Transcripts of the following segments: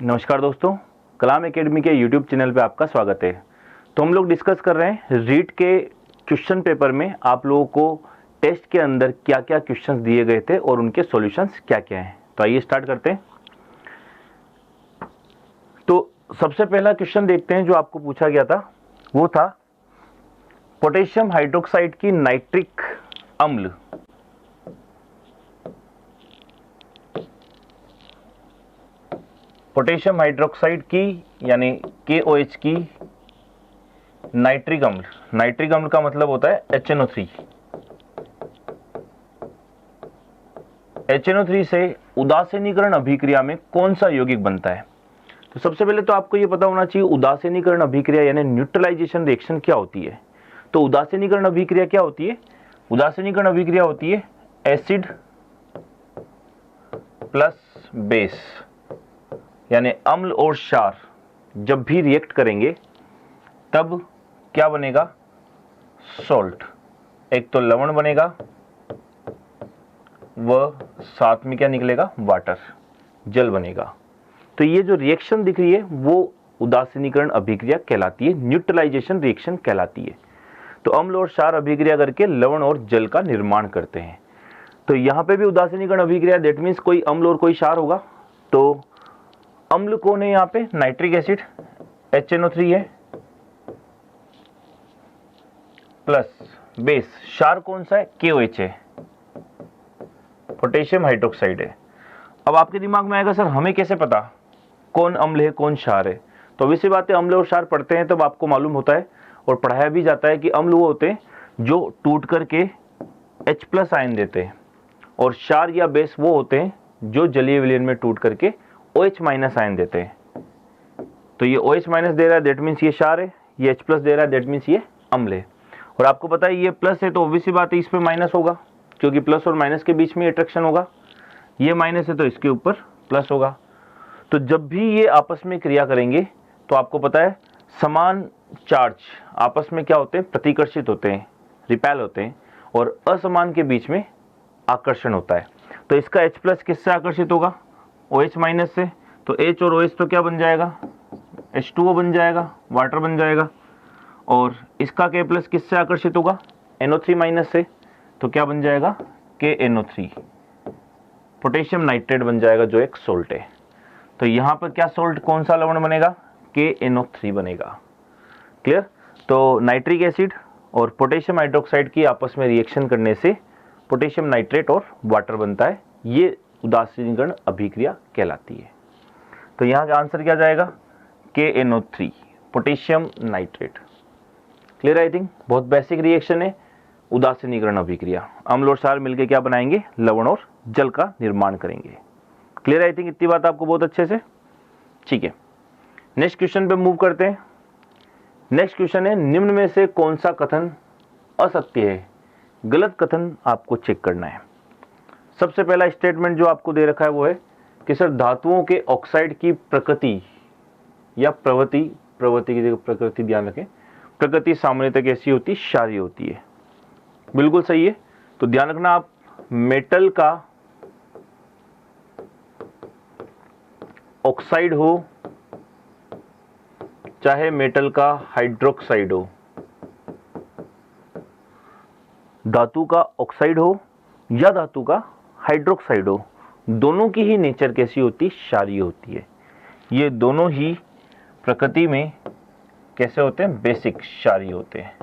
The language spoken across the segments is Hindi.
नमस्कार दोस्तों, कलाम एकेडमी के यूट्यूब चैनल पे आपका स्वागत है। तो हम लोग डिस्कस कर रहे हैं रीट के क्वेश्चन पेपर में आप लोगों को टेस्ट के अंदर क्या क्या क्वेश्चंस दिए गए थे और उनके सॉल्यूशंस क्या क्या हैं। तो आइए स्टार्ट करते हैं। तो सबसे पहला क्वेश्चन देखते हैं जो आपको पूछा गया था, वो था पोटेशियम हाइड्रोक्साइड की नाइट्रिक अम्ल पोटेशियम हाइड्रोक्साइड की यानी KOH की नाइट्रिक अम्ल, नाइट्रिक अम्ल का मतलब होता है HNO3। HNO3 से उदासीनीकरण अभिक्रिया में कौन सा यौगिक बनता है? तो सबसे पहले तो आपको यह पता होना चाहिए उदासीनीकरण अभिक्रिया यानी न्यूट्रलाइजेशन रिएक्शन क्या होती है। तो उदासीनीकरण अभिक्रिया क्या होती है? उदासीनीकरण अभिक्रिया होती है एसिड प्लस बेस, यानी अम्ल और क्षार जब भी रिएक्ट करेंगे तब क्या बनेगा? सॉल्ट। एक तो लवण बनेगा व साथ में क्या निकलेगा? वाटर, जल बनेगा। तो ये जो रिएक्शन दिख रही है वो उदासीनीकरण अभिक्रिया कहलाती है, न्यूट्रलाइजेशन रिएक्शन कहलाती है। तो अम्ल और क्षार अभिक्रिया करके लवण और जल का निर्माण करते हैं। तो यहाँ पे भी उदासीनीकरण अभिक्रिया, दैट मीन्स कोई अम्ल और कोई क्षार होगा। तो अम्ल कौन है यहाँ पे? नाइट्रिक एसिड HNO3 है, प्लस बेस क्षार कौन सा है? KOH है, पोटेशियम हाइड्रोक्साइड है। अब आपके दिमाग में आएगा सर हमें कैसे पता कौन अम्ल है कौन क्षार है? तो वैसी बात है, अम्ल और क्षार पढ़ते हैं तब आपको मालूम होता है और पढ़ाया भी जाता है कि अम्ल वो होते हैं जो टूट करके H+ आयन देते हैं और क्षार या बेस वो होते हैं जो जलीय विलयन में टूट करके OH- आयन देते हैं। तो ये OH- दे रहा है, दैट मीन्स ये क्षार है, ये H+ दे रहा है, दैट मीन्स ये अम्ल है। और आपको पता है ये प्लस है तो ऑब्वियस सी बात है इस पे माइनस होगा, क्योंकि प्लस और माइनस के बीच में अट्रैक्शन होगा। ये माइनस है तो इसके ऊपर प्लस होगा। तो जब भी ये आपस में क्रिया करेंगे तो आपको पता है समान चार्ज आपस में क्या होते हैं? प्रतिकर्षित होते हैं, रिपेल होते हैं, और असमान के बीच में आकर्षण होता है। तो इसका H+ किससे आकर्षित होगा? OH- से। तो H और OH तो क्या बन जाएगा? H2O बन जाएगा, वाटर बन जाएगा। और इसका K+ किससे आकर्षित होगा? NO3- से। तो क्या बन जाएगा? KNO3, पोटेशियम नाइट्रेट बन जाएगा जो एक सोल्ट है। तो यहाँ पर क्या सोल्ट, कौन सा लवण बनेगा? KNO3 बनेगा। क्लियर? तो नाइट्रिक एसिड और पोटेशियम हाइड्रोक्साइड की आपस में रिएक्शन करने से पोटेशियम नाइट्रेट और वाटर बनता है। ये उदासीनीकरण अभिक्रिया कहलाती है। तो यहाँ का आंसर क्या जाएगा? KNO3, potassium nitrate. Clear? I think बहुत बेसिक रिएक्शन है उदासीनीकरण अभिक्रिया। अम्ल और क्षार मिलकर क्या बनाएंगे? लवण और जल का निर्माण करेंगे। क्लियर? आई थिंक इतनी बात आपको बहुत अच्छे से ठीक है। नेक्स्ट क्वेश्चन पे मूव करते हैं। नेक्स्ट क्वेश्चन है निम्न में से कौन सा कथन असत्य है? गलत कथन आपको चेक करना है। सबसे पहला स्टेटमेंट जो आपको दे रखा है वो है कि सर धातुओं के ऑक्साइड की प्रकृति या प्रवृत्ति की जगह प्रकृति ध्यान रखें, प्रकृति सामान्यतः कैसी होती है? क्षारीय होती है। बिल्कुल सही है। तो ध्यान रखना आप मेटल का ऑक्साइड हो चाहे मेटल का हाइड्रोक्साइड हो, धातु का ऑक्साइड हो या धातु का हाइड्रोक्साइड हो, दोनों की ही नेचर कैसी होती है? क्षारीय होती है। ये दोनों ही प्रकृति में कैसे होते हैं? बेसिक क्षारीय होते हैं।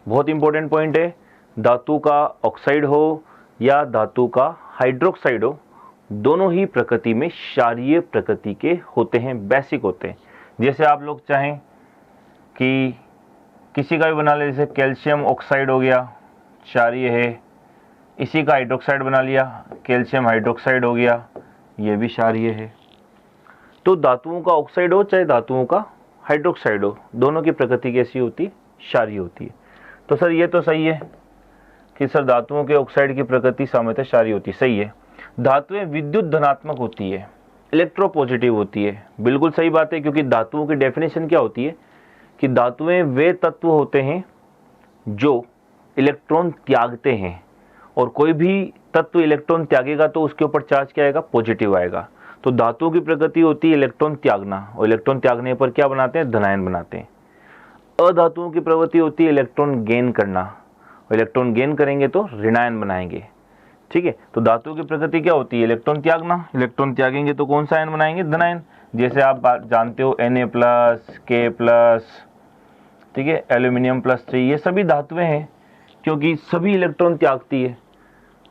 बहुत इंपॉर्टेंट पॉइंट है, धातु का ऑक्साइड हो या धातु का हाइड्रोक्साइड हो, दोनों ही प्रकृति में क्षारीय प्रकृति के होते हैं, बेसिक होते हैं। जैसे आप लोग चाहें कि किसी का भी बना ले, जैसे कैल्शियम ऑक्साइड हो गया, क्षारीय है, इसी का हाइड्रोक्साइड बना लिया, कैल्शियम हाइड्रोक्साइड हो गया, ये भी क्षारीय है। तो धातुओं का ऑक्साइड हो चाहे धातुओं का हाइड्रोक्साइड हो, दोनों की प्रकृति कैसी होती है? क्षारीय होती है। तो सर ये तो सही है कि सर धातुओं के ऑक्साइड की प्रकृति सामान्यतः क्षारीय होती है। सही है। धातुएं विद्युत धनात्मक होती है, इलेक्ट्रोपॉजिटिव होती है। बिल्कुल सही बात है, क्योंकि धातुओं की डेफिनेशन क्या होती है कि धातुएं वे तत्व होते हैं जो इलेक्ट्रॉन त्यागते हैं और कोई भी तत्व इलेक्ट्रॉन त्यागेगा तो उसके ऊपर चार्ज क्या आएगा, पॉजिटिव आएगा। तो धातुओं की प्रकृति होती है इलेक्ट्रॉन त्यागना, और इलेक्ट्रॉन त्यागने पर क्या बनाते हैं, धनायन बनाते हैं। अधातुओं की प्रवृत्ति होती है इलेक्ट्रॉन गेन करना, और इलेक्ट्रॉन गेन करेंगे तो ऋणायन बनाएंगे। ठीक है, तो धातुओं की प्रकृति क्या होती है, इलेक्ट्रॉन त्यागना, इलेक्ट्रॉन त्यागेंगे तो कौन सा आयन बनाएंगे, धनायन। जैसे आप जानते हो Na+, K+, ठीक है, एल्यूमिनियम +3, ये सभी धातुएं हैं, क्योंकि सभी इलेक्ट्रॉन त्यागती है,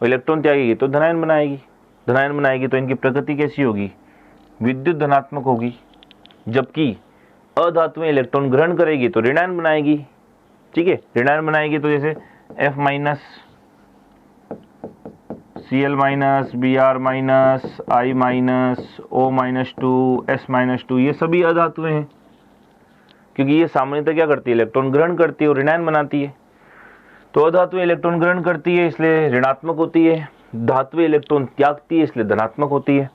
और इलेक्ट्रॉन त्यागेगी तो धनायन बनाएगी। धनायन बनाएगी तो इनकी प्रकृति कैसी होगी, विद्युत धनात्मक होगी। जबकि अधातुएं इलेक्ट्रॉन ग्रहण करेगी तो ऋणायन बनाएगी। ठीक है, ऋणायन बनाएगी तो जैसे F-, Cl-, Br-, I-, O-2, S-2, ये सभी अधातुएं हैं, क्योंकि ये सामान्यतः क्या करती है, इलेक्ट्रॉन ग्रहण करती है और ऋणायन बनाती है। तो अधातुएं इलेक्ट्रॉन ग्रहण करती है इसलिए ऋणात्मक होती है, धातुएं इलेक्ट्रॉन त्यागती है इसलिए धनात्मक होती है।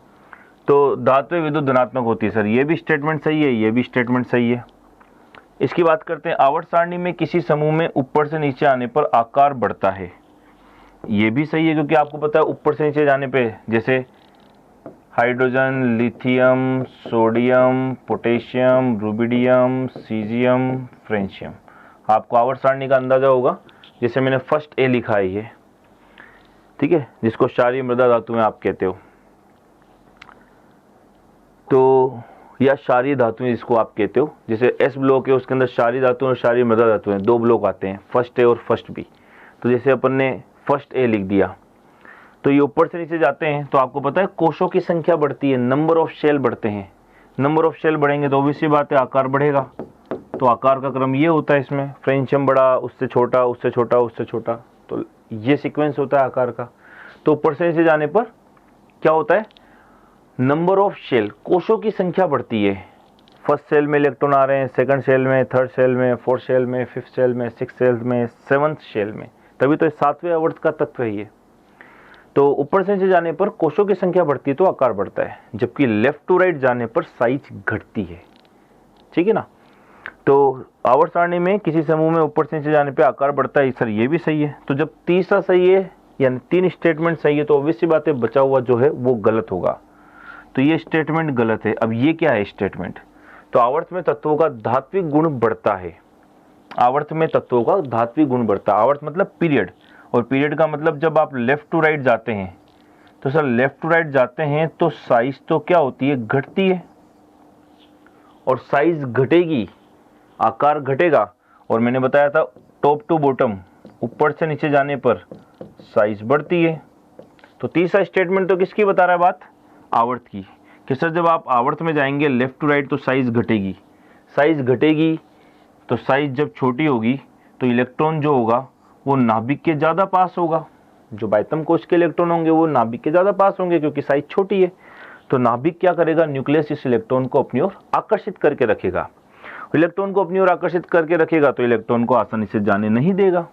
तो धातुएं विद्युत धनात्मक होती है। सर ये भी स्टेटमेंट सही है, ये भी स्टेटमेंट सही है। इसकी बात करते हैं, आवर्त सारणी में किसी समूह में ऊपर से नीचे आने पर आकार बढ़ता है। ये भी सही है, क्योंकि आपको पता है ऊपर से नीचे जाने पे जैसे hydrogen, lithium, sodium, potassium, rubidium, caesium, francium, आपको आवर्त सारणी का अंदाजा होगा। जैसे मैंने फर्स्ट ए लिखा है ये, ठीक है, जिसको क्षारीय मृदा धातु में आप कहते हो, तो या क्षारीय धातुएं जिसको आप कहते हो, जैसे एस ब्लॉक है उसके अंदर क्षारीय धातु और क्षारीय मृदा धातु हैं, 2 ब्लॉक आते हैं, फर्स्ट ए और फर्स्ट बी। तो जैसे अपन ने फर्स्ट ए लिख दिया, तो ये ऊपर से नीचे जाते हैं तो आपको पता है कोशों की संख्या बढ़ती है, नंबर ऑफ शेल बढ़ते हैं। नंबर ऑफ शेल बढ़ेंगे तो ऑब्वियस सी बात है आकार बढ़ेगा। तो आकार का क्रम ये होता है इसमें, फ्रेंशियम बड़ा, उससे छोटा, उससे छोटा, उससे छोटा, तो ये सीक्वेंस होता है आकार का। तो ऊपर से नीचे जाने पर क्या होता है, नंबर ऑफ शेल, कोशों की संख्या बढ़ती है। फर्स्ट सेल में इलेक्ट्रॉन आ रहे हैं, सेकंड सेल में, थर्ड सेल में, फोर्थ सेल में, फिफ्थ सेल में, सिक्स सेल में, सेवंथ सेल में, तभी तो 7वें आवर्त का तत्व है ये। तो ऊपर से नीचे जाने पर कोशों की संख्या बढ़ती है तो आकार बढ़ता है, जबकि लेफ्ट टू राइट जाने पर साइज घटती है। ठीक है ना। तो आवर्त सारणी में किसी समूह में ऊपर से नीचे जाने पर आकार बढ़ता है, सर ये भी सही है। तो जब तीसरा सही है, यानी 3 स्टेटमेंट सही है, तो ऑब्वियस सी बात है बचा हुआ जो है वो गलत होगा। तो ये स्टेटमेंट गलत है। अब ये क्या है स्टेटमेंट, तो आवर्त में तत्वों का धात्विक गुण बढ़ता है। आवर्त में तत्वों का धात्विक गुण बढ़ता है। आवर्त मतलब पीरियड, और पीरियड का मतलब जब आप लेफ्ट टू राइट जाते हैं, तो सर लेफ्ट टू राइट जाते हैं तो साइज तो क्या होती है, घटती है, और साइज घटेगी, आकार घटेगा। और मैंने बताया था टॉप टू बॉटम, ऊपर से नीचे जाने पर साइज बढ़ती है। तो तीसरा स्टेटमेंट तो किसकी बता रहा है बात, आवर्त की, कि सर जब आप आवर्त में जाएंगे लेफ्ट टू राइट तो साइज घटेगी। साइज घटेगी तो साइज जब छोटी होगी तो इलेक्ट्रॉन जो होगा वो नाभिक के ज़्यादा पास होगा। जो बाह्यतम कोश के इलेक्ट्रॉन होंगे वो नाभिक के ज़्यादा पास होंगे, क्योंकि साइज छोटी है। तो नाभिक क्या करेगा, न्यूक्लियस इस इलेक्ट्रॉन को अपनी ओर आकर्षित करके रखेगा। इलेक्ट्रॉन को अपनी ओर आकर्षित करके रखेगा तो इलेक्ट्रॉन को आसानी से जाने नहीं देगा,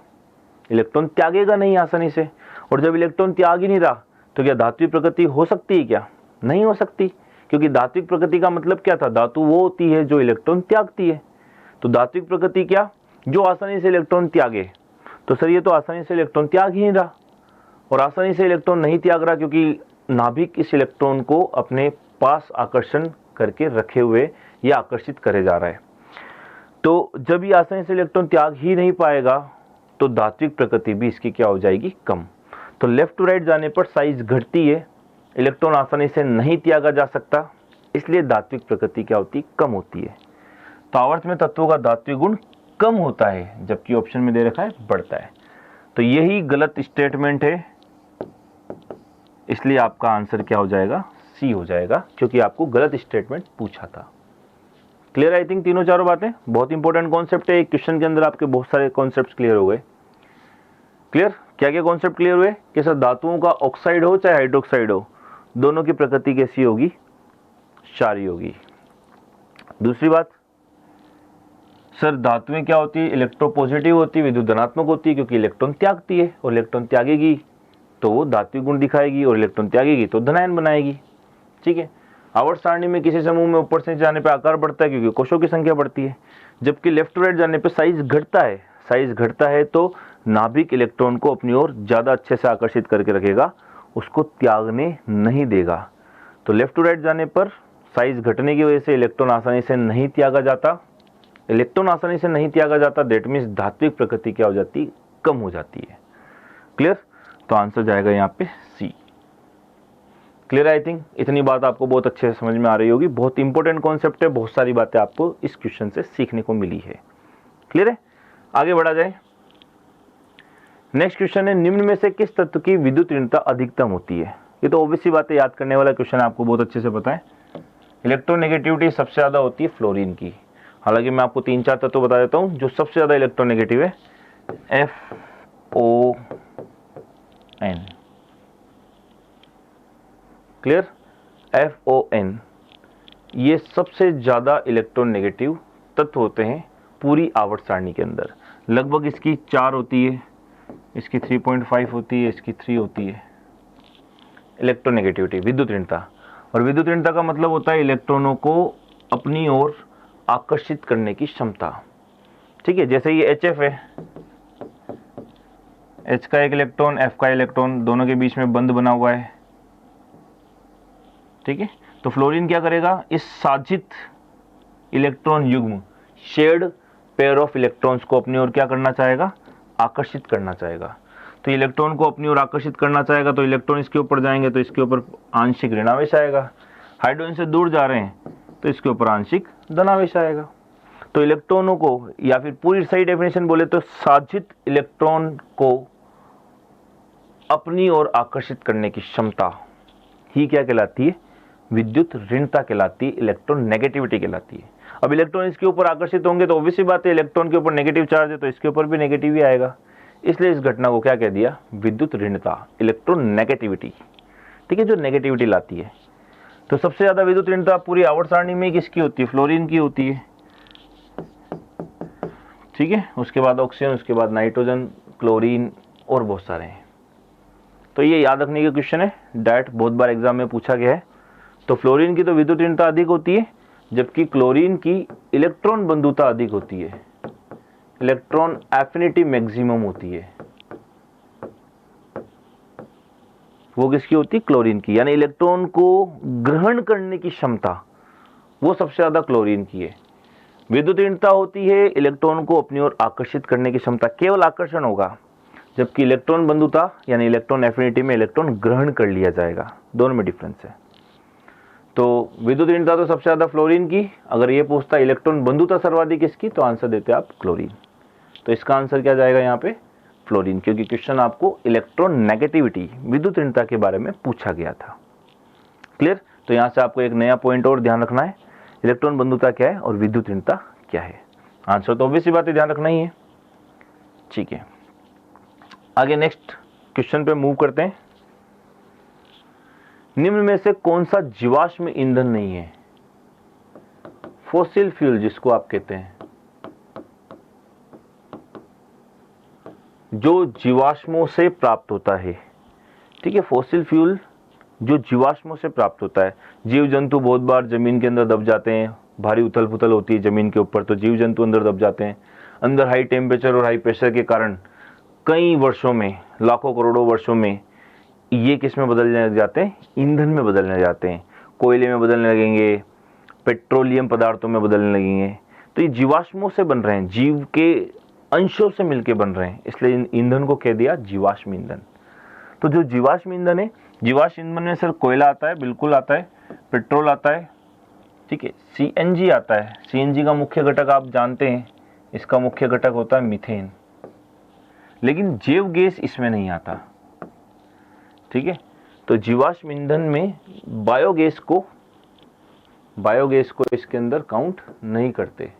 इलेक्ट्रॉन त्यागेगा नहीं आसानी से। और जब इलेक्ट्रॉन त्याग ही नहीं रहा तो क्या धात्विक प्रकृति हो सकती है, क्या नहीं हो सकती, क्योंकि धात्विक प्रकृति का मतलब क्या था, धातु वो होती है जो इलेक्ट्रॉन त्यागती है। तो धात्विक प्रकृति क्या, जो आसानी से इलेक्ट्रॉन त्यागे। तो सर ये तो आसानी से इलेक्ट्रॉन त्याग ही नहीं रहा, और आसानी से इलेक्ट्रॉन नहीं त्याग रहा क्योंकि नाभिक इस इलेक्ट्रॉन को अपने पास आकर्षण करके रखे हुए या आकर्षित करे जा रहा है। तो जब ये आसानी से इलेक्ट्रॉन त्याग ही नहीं पाएगा तो धात्विक प्रकृति भी इसकी क्या हो जाएगी, कम। तो लेफ्ट टू राइट जाने पर साइज घटती है, इलेक्ट्रॉन आसानी से नहीं त्यागा जा सकता, इसलिए धात्विक प्रकृति क्या होती है, कम होती है। तो आवर्त में तत्वों का धात्विक गुण कम होता है, जबकि ऑप्शन में दे रखा है बढ़ता है। तो यही गलत स्टेटमेंट है, इसलिए आपका आंसर क्या हो जाएगा, सी हो जाएगा, क्योंकि आपको गलत स्टेटमेंट पूछा था। क्लियर, आई थिंक तीनों चारों बातें बहुत इंपॉर्टेंट कॉन्सेप्ट है। एक क्वेश्चन के अंदर आपके बहुत सारे कॉन्सेप्ट क्लियर हो गए। क्लियर, क्या क्या कॉन्सेप्ट क्लियर हुए कि सर धातुओं का ऑक्साइड हो चाहे हाइड्रोक्साइड हो, दोनों की प्रकृति कैसी होगी, क्षारीय होगी। दूसरी बात, सर धातुएं क्या होती है, इलेक्ट्रोपॉजिटिव होती है, विद्युत धनात्मक होती है, क्योंकि इलेक्ट्रॉन त्यागती है, और इलेक्ट्रॉन त्यागेगी तो वो धात्विक गुण दिखाएगी, और इलेक्ट्रॉन त्यागेगी तो धनायन बनाएगी। ठीक है। आवर्त सारणी में किसी समूह में ऊपर से जाने पर आकार बढ़ता है क्योंकि कोशों की संख्या बढ़ती है, जबकि लेफ्ट टू राइट जाने पर साइज घटता है। साइज घटता है तो नाभिक इलेक्ट्रॉन को अपनी ओर ज़्यादा अच्छे से आकर्षित करके रखेगा, उसको त्यागने नहीं देगा। तो लेफ्ट टू राइट जाने पर साइज घटने की वजह से इलेक्ट्रॉन आसानी से नहीं त्यागा जाता। इलेक्ट्रॉन आसानी से नहीं त्यागा जाता, दैट मीन्स धात्विक प्रकृति क्या हो जाती, कम हो जाती है। क्लियर? तो आंसर जाएगा यहाँ पे सी। क्लियर? आई थिंक इतनी बात आपको बहुत अच्छे से समझ में आ रही होगी। बहुत इंपॉर्टेंट कॉन्सेप्ट है, बहुत सारी बातें आपको इस क्वेश्चन से सीखने को मिली है। क्लियर है? आगे बढ़ा जाए। नेक्स्ट क्वेश्चन है, निम्न में से किस तत्व की विद्युत ऋणता अधिकतम होती है? ये तो ऑब्वियसली बातें याद करने वाला क्वेश्चन है, आपको बहुत अच्छे से पता है। इलेक्ट्रोनेगेटिविटी सबसे ज्यादा होती है फ्लोरीन की। हालांकि मैं आपको 3-4 तत्व बता देता हूं जो सबसे ज्यादा इलेक्ट्रोनेगेटिव है। FON। क्लियर? FON ये सबसे ज्यादा इलेक्ट्रोनेगेटिव तत्व होते हैं पूरी आवर्त सारणी के अंदर। लगभग इसकी 4 होती है, इसकी 3.5 होती है, इसकी 3 होती है इलेक्ट्रोनेगेटिविटी, विद्युत ऋणता। और विद्युत ऋणता का मतलब होता है इलेक्ट्रॉनों को अपनी ओर आकर्षित करने की क्षमता। ठीक है, जैसे ये HF है, H का एक इलेक्ट्रॉन, F का इलेक्ट्रॉन, दोनों के बीच में बंध बना हुआ है। ठीक है, तो फ्लोरीन क्या करेगा, इस साजित इलेक्ट्रॉन युग्म, शेयर्ड पेयर ऑफ इलेक्ट्रॉन्स को अपनी ओर क्या करना चाहेगा, आकर्षित करना चाहेगा। तो इलेक्ट्रॉन को अपनी ओर आकर्षित करना चाहेगा, तो इलेक्ट्रॉन इसके ऊपर जाएंगे तो इसके ऊपर आंशिक ऋणावेश आएगा। हाइड्रोजन से दूर जा रहे हैं तो इसके ऊपर आंशिक धनावेश आएगा। तो इलेक्ट्रॉनों को, या फिर पूरी सही डेफिनेशन बोले तो साजित इलेक्ट्रॉन को अपनी ओर आकर्षित करने की क्षमता ही क्या कहलाती है, विद्युत ऋणता कहलाती है, इलेक्ट्रॉन नेगेटिविटी कहलाती है। अब इलेक्ट्रॉन इसके ऊपर आकर्षित होंगे तो ऑब्वियसली बात है इलेक्ट्रॉन के ऊपर नेगेटिव चार्ज है तो इसके ऊपर भी नेगेटिव ही आएगा। इसलिए इस घटना को क्या कह दिया, विद्युत ऋणता, इलेक्ट्रॉन नेगेटिविटी। ठीक है, जो नेगेटिविटी लाती है। तो सबसे ज्यादा विद्युत ऋणता पूरी आवर्त सारणी में किसकी होती है, फ्लोरीन की होती है। ठीक है, उसके बाद ऑक्सीजन, उसके बाद नाइट्रोजन, क्लोरीन और बहुत सारे हैं। तो ये याद रखने के क्वेश्चन है, डैट बहुत बार एग्जाम में पूछा गया है। तो फ्लोरीन की तो विद्युत ऋणता अधिक होती है, जबकि क्लोरीन की इलेक्ट्रॉन बंधुता अधिक होती है, इलेक्ट्रॉन एफिनिटी मैक्सिमम होती है। वो किसकी होती है, क्लोरीन की, यानी इलेक्ट्रॉन को ग्रहण करने की क्षमता वो सबसे ज्यादा क्लोरीन की है। विद्युत ऋणता होती है इलेक्ट्रॉन को अपनी ओर आकर्षित करने की क्षमता, केवल आकर्षण होगा, जबकि इलेक्ट्रॉन बंधुता यानी इलेक्ट्रॉन एफिनिटी में इलेक्ट्रॉन ग्रहण कर लिया जाएगा। दोनों में डिफरेंस है। तो विद्युत ऋणता तो सबसे ज्यादा फ्लोरीन की। अगर ये पूछता इलेक्ट्रॉन बंधुता सर्वाधिक किसकी, तो आंसर देते आप क्लोरीन। तो इसका आंसर क्या जाएगा यहाँ पे, फ्लोरीन, क्योंकि क्वेश्चन आपको इलेक्ट्रॉन नेगेटिविटी, विद्युत ऋणता के बारे में पूछा गया था। क्लियर? तो यहाँ से आपको एक नया पॉइंट और ध्यान रखना है, इलेक्ट्रॉन बंधुता क्या है और विद्युत ऋणता क्या है। आंसर तो ऑब्वियसली बात है, ध्यान रखना ही है। ठीक है, आगे नेक्स्ट क्वेश्चन पे मूव करते हैं। निम्न में से कौन सा जीवाश्म ईंधन नहीं है, फॉसिल फ्यूल जिसको आप कहते हैं, जो जीवाश्मों से प्राप्त होता है। ठीक है, फॉसिल फ्यूल जो जीवाश्मों से प्राप्त होता है। जीव जंतु बहुत बार जमीन के अंदर दब जाते हैं, भारी उथल पुथल होती है जमीन के ऊपर, तो जीव जंतु अंदर दब जाते हैं। अंदर हाई टेम्परेचर और हाई प्रेशर के कारण कई वर्षों में, लाखों करोड़ों वर्षों में ये किस में बदलने लग जाते हैं, ईंधन में बदलने लग जाते हैं। कोयले में बदलने लगेंगे, पेट्रोलियम पदार्थों में बदलने लगेंगे। तो ये जीवाश्मों से बन रहे हैं, जीव के अंशों से मिलकर बन रहे हैं, इसलिए ईंधन को कह दिया जीवाश्म ईंधन। तो जो जीवाश्म ईंधन है, जीवाश्म ईंधन में सिर्फ कोयला आता है, बिल्कुल आता है, पेट्रोल आता है, ठीक है, CNG आता है। CNG का मुख्य घटक आप जानते हैं, इसका मुख्य घटक होता है मीथेन, लेकिन जैव गैस इसमें नहीं आता। ठीक है, तो जीवाश्म ईंधन में बायोगैस को इसके अंदर काउंट नहीं करते,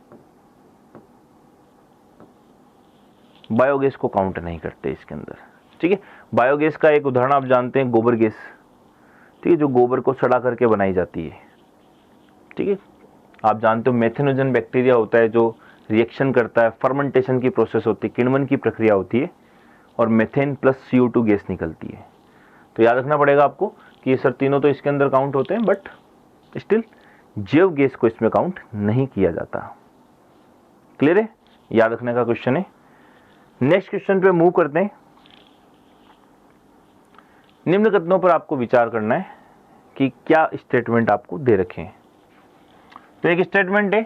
बायोगैस को काउंट नहीं करते इसके अंदर। ठीक है, बायोगैस का एक उदाहरण आप जानते हैं, गोबर गैस। ठीक है, जो गोबर को सड़ा करके बनाई जाती है। ठीक है, आप जानते हो मेथेनोजन बैक्टीरिया होता है जो रिएक्शन करता है, फर्मेंटेशन की प्रोसेस होती है, किण्वन की प्रक्रिया होती है, और मेथेन प्लस CO2 गैस निकलती है। तो याद रखना पड़ेगा आपको कि ये सर तीनों तो इसके अंदर काउंट होते हैं, बट स्टिल जैव गैस को इसमें काउंट नहीं किया जाता। क्लियर है? याद रखने का क्वेश्चन है। नेक्स्ट क्वेश्चन पे मूव करते हैं। निम्न कथनों पर आपको विचार करना है कि क्या स्टेटमेंट आपको दे रखे हैं। तो एक स्टेटमेंट है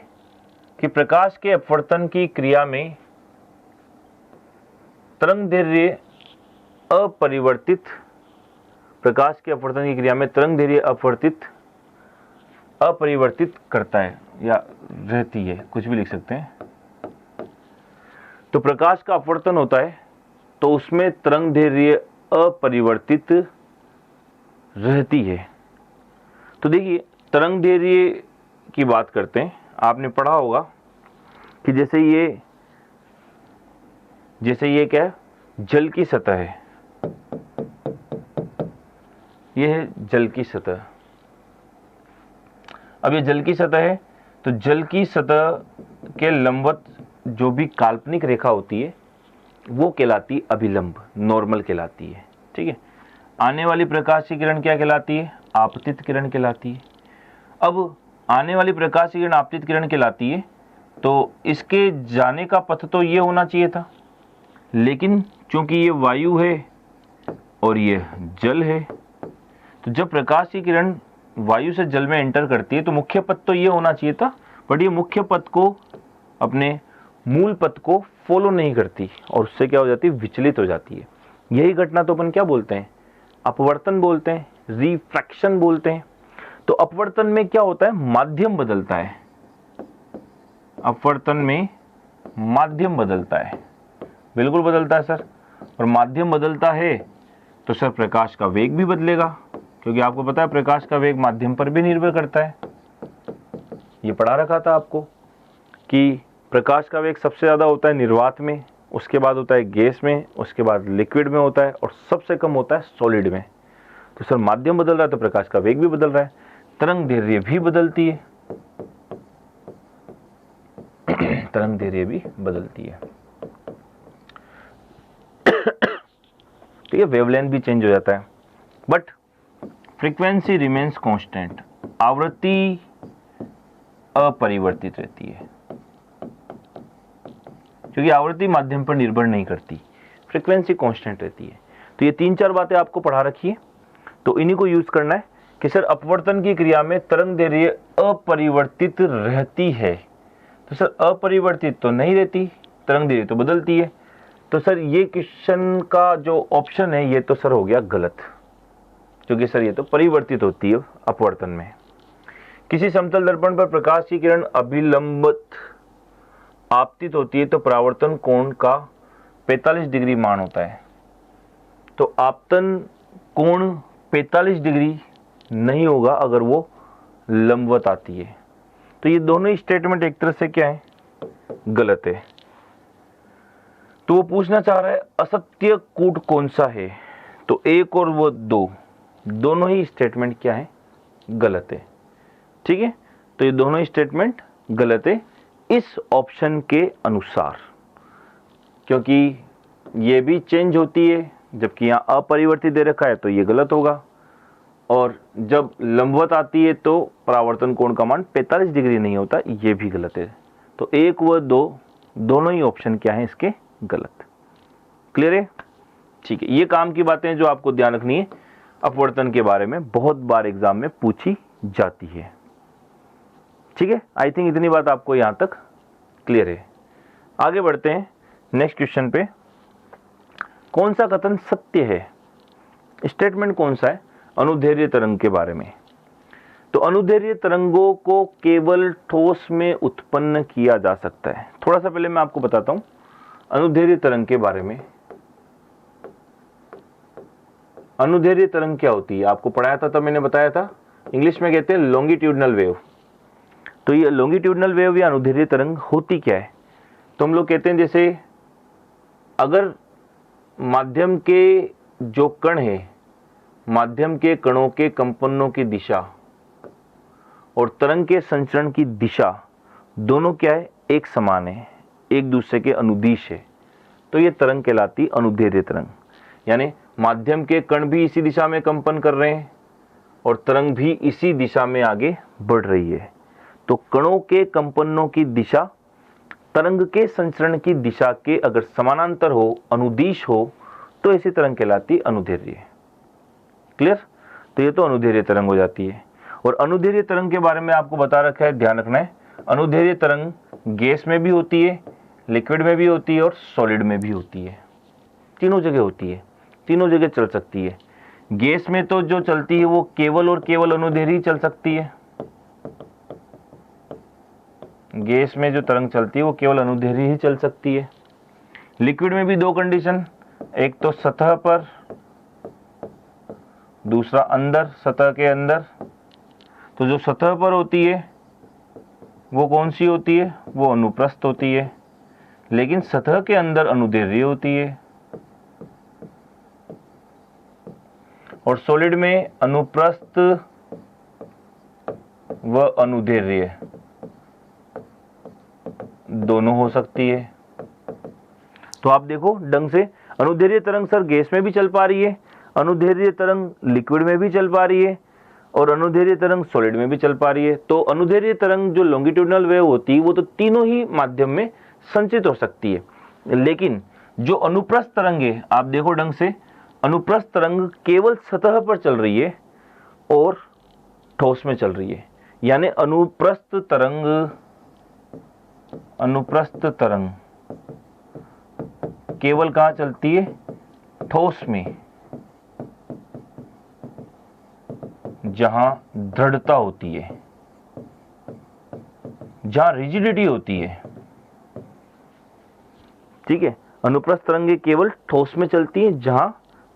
कि प्रकाश के अपवर्तन की क्रिया में तरंगदैर्घ्य अपरिवर्तित, प्रकाश के अपवर्तन की क्रिया में तरंगदैर्घ्य अपरिवर्तित करता है या रहती है, कुछ भी लिख सकते हैं। तो प्रकाश का अपवर्तन होता है तो उसमें तरंगदैर्घ्य अपरिवर्तित रहती है। तो देखिए तरंगदैर्घ्य की बात करते हैं। आपने पढ़ा होगा कि जैसे ये क्या है, जल की सतह है, ये है जल की सतह। अब ये जल की सतह है तो जल की सतह के लंबवत जो भी काल्पनिक रेखा होती है वो कहलाती अभिलंब, नॉर्मल कहलाती है। ठीक है, आने वाली प्रकाश की किरण क्या कहलाती है, आपतित किरण कहलाती है। अब आने वाली प्रकाश की किरण आपतित किरण कहलाती है तो इसके जाने का पथ तो ये होना चाहिए था, लेकिन चूंकि ये वायु है और ये जल है, तो जब प्रकाश की किरण वायु से जल में एंटर करती है तो मुख्य पथ तो ये होना चाहिए था, बट ये मुख्य पथ को, अपने मूल पथ को फॉलो नहीं करती और उससे क्या हो जाती है, विचलित हो जाती है। यही घटना तो अपन क्या बोलते हैं, अपवर्तन बोलते हैं, रिफ्रैक्शन बोलते हैं। तो अपवर्तन में क्या होता है, माध्यम बदलता है। अपवर्तन में माध्यम बदलता है, बिल्कुल बदलता है सर। और माध्यम बदलता है तो सर प्रकाश का वेग भी बदलेगा, क्योंकि आपको पता है प्रकाश का वेग माध्यम पर भी निर्भर करता है। ये पढ़ा रखा था आपको कि प्रकाश का वेग सबसे ज़्यादा होता है निर्वात में, उसके बाद होता है गैस में, उसके बाद लिक्विड में होता है और सबसे कम होता है सॉलिड में। तो सर माध्यम बदल रहा है तो प्रकाश का वेग भी बदल रहा है, तरंगदैर्घ्य भी बदलती है, तरंगदैर्घ्य भी बदलती है। तो ये वेवलेंथ भी चेंज हो जाता है, बट फ्रीक्वेंसी रिमेन्स कांस्टेंट, आवृत्ति अपरिवर्तित रहती है, क्योंकि आवृत्ति माध्यम पर निर्भर नहीं करती, फ्रीक्वेंसी कांस्टेंट रहती है। तो ये 3-4 बातें आपको पढ़ा रखी है, तो इन्हीं को यूज करना है कि सर अपवर्तन की क्रिया में तरंगदैर्घ्य अपरिवर्तित रहती है। तो सर अपरिवर्तित तो नहीं रहती, तरंगदैर्घ्य तो बदलती है। तो सर ये क्वेश्चन का जो ऑप्शन है ये तो सर हो गया गलत, क्योंकि सर ये तो परिवर्तित होती है अपवर्तन में। किसी समतल दर्पण पर प्रकाश की किरण अभिलंबित आपतित होती है तो परावर्तन कोण का 45 डिग्री मान होता है। तो आपतन कोण 45 डिग्री नहीं होगा अगर वो लंबवत आती है। तो ये दोनों ही स्टेटमेंट एक तरह से क्या है, गलत है। तो वो पूछना चाह रहा है असत्य कूट कौन सा है, तो 1 और वो 2 दोनों ही स्टेटमेंट क्या है, गलत है। ठीक है, तो ये दोनों ही स्टेटमेंट गलत है इस ऑप्शन के अनुसार, क्योंकि ये भी चेंज होती है, जबकि यहाँ अपरिवर्तित दे रखा है तो ये गलत होगा, और जब लंबवत आती है तो परावर्तन कोण का मान 45 डिग्री नहीं होता, ये भी गलत है। तो 1 व 2 दोनों ही ऑप्शन क्या है इसके, गलत। क्लियर है? ठीक है, ये काम की बातें जो आपको ध्यान रखनी है, अपवर्तन के बारे में बहुत बार एग्जाम में पूछी जाती है। ठीक है, आई थिंक इतनी बात आपको यहां तक क्लियर है। आगे बढ़ते हैं नेक्स्ट क्वेश्चन पे। कौन सा कथन सत्य है, स्टेटमेंट कौन सा है अनुदैर्घ्य तरंग के बारे में। तो अनुदैर्घ्य तरंगों को केवल ठोस में उत्पन्न किया जा सकता है। थोड़ा सा पहले मैं आपको बताता हूं अनुदैर्घ्य तरंग के बारे में। अनुदैर्घ्य तरंग क्या होती है, आपको पढ़ाया था तब मैंने बताया था, इंग्लिश में कहते हैं लॉन्गिट्यूडनल वेव। तो ये लॉन्गिट्यूडनल वेव या अनुदैर्घ्य तरंग होती क्या है, तो हम लोग कहते हैं जैसे अगर माध्यम के जो कण है, माध्यम के कणों के कंपनों की दिशा और तरंग के संचरण की दिशा दोनों क्या है, एक समान है, एक दूसरे के अनुदिश है, तो ये तरंग कहलाती अनुदैर्घ्य तरंग। यानी माध्यम के कण भी इसी दिशा में कंपन कर रहे हैं और तरंग भी इसी दिशा में आगे बढ़ रही है। तो कणों के कंपनों की दिशा तरंग के संचरण की दिशा के अगर समानांतर हो, अनुदिश हो, तो ऐसी तरंग कहलाती अनुदैर्घ्य। क्लियर? तो ये तो अनुदैर्घ्य तरंग हो जाती है। और अनुदैर्घ्य तरंग के बारे में आपको बता रखा है, ध्यान रखना है, अनुदैर्घ्य तरंग गैस में भी होती है, लिक्विड में भी होती है और सॉलिड में भी होती है। तीनों जगह होती है, तीनों जगह चल सकती है। गैस में तो जो चलती है वो केवल और केवल अनुदैर्घ्य चल सकती है। गैस में जो तरंग चलती है वो केवल अनुदैर्घ्य ही चल सकती है। लिक्विड में भी दो कंडीशन, एक तो सतह पर, दूसरा अंदर, सतह के अंदर। तो जो सतह पर होती है वो कौन सी होती है? वो अनुप्रस्थ होती है, लेकिन सतह के अंदर अनुदैर्घ्य होती है। और सॉलिड में अनुप्रस्थ व अनुदैर्घ्य दोनों हो सकती है। तो आप देखो ढंग से, अनुदैर्घ्य तरंग सर गैस में भी चल पा रही है, अनुदैर्घ्य तरंग लिक्विड में भी चल पा रही है और अनुदैर्घ्य तरंग सॉलिड में भी चल पा रही है। तो अनुदैर्घ्य तरंग जो लॉन्गिट्यूडिनल वेव होती है वो तो तीनों ही माध्यम में संचित हो सकती है, लेकिन जो अनुप्रस्थ तरंग है, आप देखो ढंग से, अनुप्रस्थ तरंग केवल सतह पर चल रही है और ठोस में चल रही है। यानी अनुप्रस्थ तरंग केवल कहां चलती है? ठोस में, जहां दृढ़ता होती है, जहां रिजिडिटी होती है। ठीक है, अनुप्रस्थ तरंगें केवल ठोस में चलती है जहां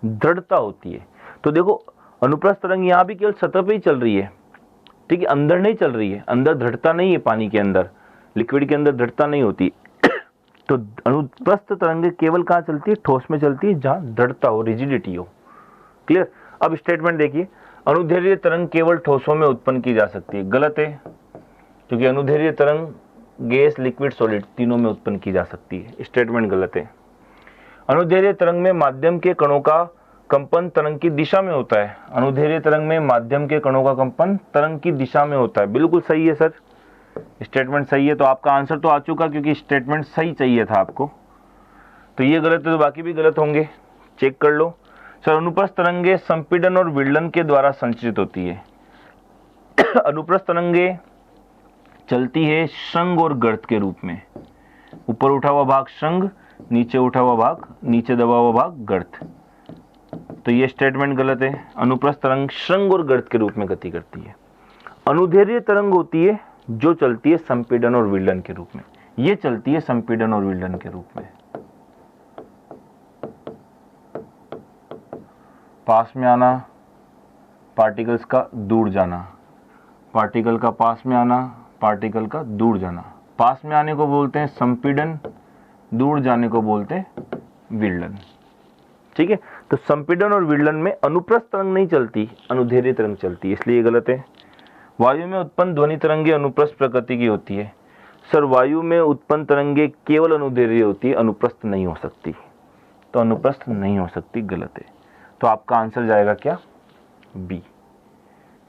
दृढ़ता होती है। तो देखो अनुप्रस्थ तरंग यहां भी केवल सतह पे ही चल रही है, ठीक है, अंदर नहीं चल रही है, अंदर दृढ़ता नहीं है, पानी के अंदर, लिक्विड के अंदर दृढ़ता नहीं होती। तो अनुप्रस्थ तरंगें केवल कहां चलती है? ठोस में चलती है जहां दृढ़ता हो, रिजिडिटी हो। क्लियर? अब स्टेटमेंट देखिए, अनुदैर्घ्य तरंग केवल ठोसों में उत्पन्न की जा सकती है। गलत है, क्योंकि अनुदैर्घ्य तरंग गैस, लिक्विड, सॉलिड तीनों में उत्पन्न की जा सकती है। स्टेटमेंट गलत है। अनुदैर्घ्य तरंग में माध्यम के कणों का कंपन तरंग की दिशा में होता है। अनुदैर्घ्य तरंग में माध्यम के कणों का कंपन तरंग की दिशा में होता है। बिल्कुल सही है सर, स्टेटमेंट सही है। तो आपका आंसर तो आ चुका, क्योंकि स्टेटमेंट सही चाहिए था आपको। तो ये गलत है तो बाकी भी गलत होंगे, चेक कर लो। सर अनुप्रस्थ तरंगें संपीड़न और विलयन के द्वारा संचित होती है। अनुप्रस्थ तरंगें चलती है श्रृंग और गर्त के रूप में। ऊपर उठा हुआ भाग श्रृंग, नीचे उठा हुआ भाग, नीचे दबा हुआ भाग गर्त। तो ये स्टेटमेंट गलत है। अनुप्रस्थ तरंग श्रृंग और गर्त के रूप में गति करती है। अनुदैर्घ्य तरंग होती है जो चलती है संपीड़न और विलयन के रूप में। ये चलती है संपीड़न और विलयन के रूप में। पास में आना, पार्टिकल्स का दूर जाना, पार्टिकल का पास में आना, पार्टिकल का दूर जाना। पास में आने को बोलते हैं संपीड़न, दूर जाने को बोलते हैं विलयन। ठीक है, तो संपीड़न और विलयन में अनुप्रस्थ तरंग नहीं चलती, अनुदैर्घ्य तरंग चलती है, इसलिए गलत है। वायु में उत्पन्न ध्वनि तरंगे अनुप्रस्थ प्रकृति की होती है। सर वायु में उत्पन्न तरंगे केवल अनुदैर्घ्य होती है, अनुप्रस्थ नहीं हो सकती। तो अनुप्रस्थ नहीं हो सकती, गलत है। तो आपका आंसर जाएगा क्या? बी।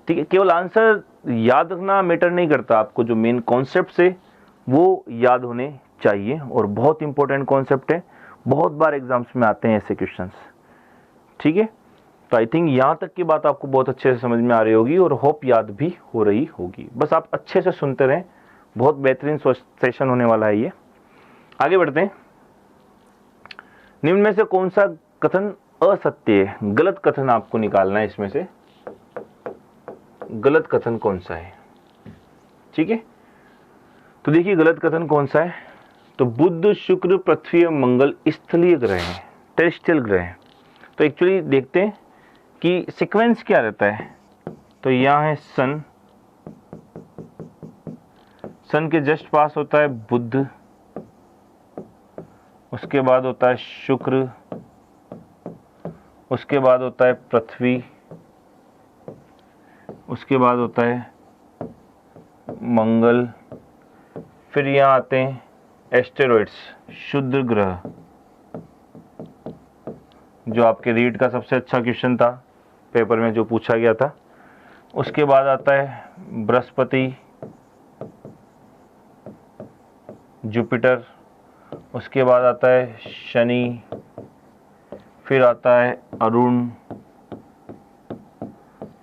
ठीक है, केवल आंसर याद रखना मैटर नहीं करता, आपको जो मेन कॉन्सेप्ट है वो याद होने चाहिए, और बहुत इंपॉर्टेंट कॉन्सेप्ट है, बहुत बार एग्जाम्स में आते हैं ऐसे क्वेश्चंस। ठीक है, तो आई थिंक यहाँ तक की बात आपको बहुत अच्छे से समझ में आ रही होगी और होप याद भी हो रही होगी। बस आप अच्छे से सुनते रहें, बहुत बेहतरीन सेशन होने वाला है ये। आगे बढ़ते हैं। निम्न में से कौन सा कथन असत्य है? गलत कथन आपको निकालना है इसमें से, गलत कथन कौन सा है? ठीक है, तो देखिए गलत कथन कौन सा है। तो बुध, शुक्र, पृथ्वी और मंगल स्थलीय ग्रह हैं, टेरेस्ट्रियल ग्रह हैं। तो एक्चुअली देखते हैं कि सीक्वेंस क्या रहता है। तो यहाँ है सन, सन के जस्ट पास होता है बुध, उसके बाद होता है शुक्र, उसके बाद होता है पृथ्वी, उसके बाद होता है मंगल, फिर यहाँ आते हैं एस्टेरॉइड्स, शुद्ध ग्रह, जो आपके रीड का सबसे अच्छा क्वेश्चन था पेपर में जो पूछा गया था। उसके बाद आता है बृहस्पति, जुपिटर, उसके बाद आता है शनि, फिर आता है अरुण,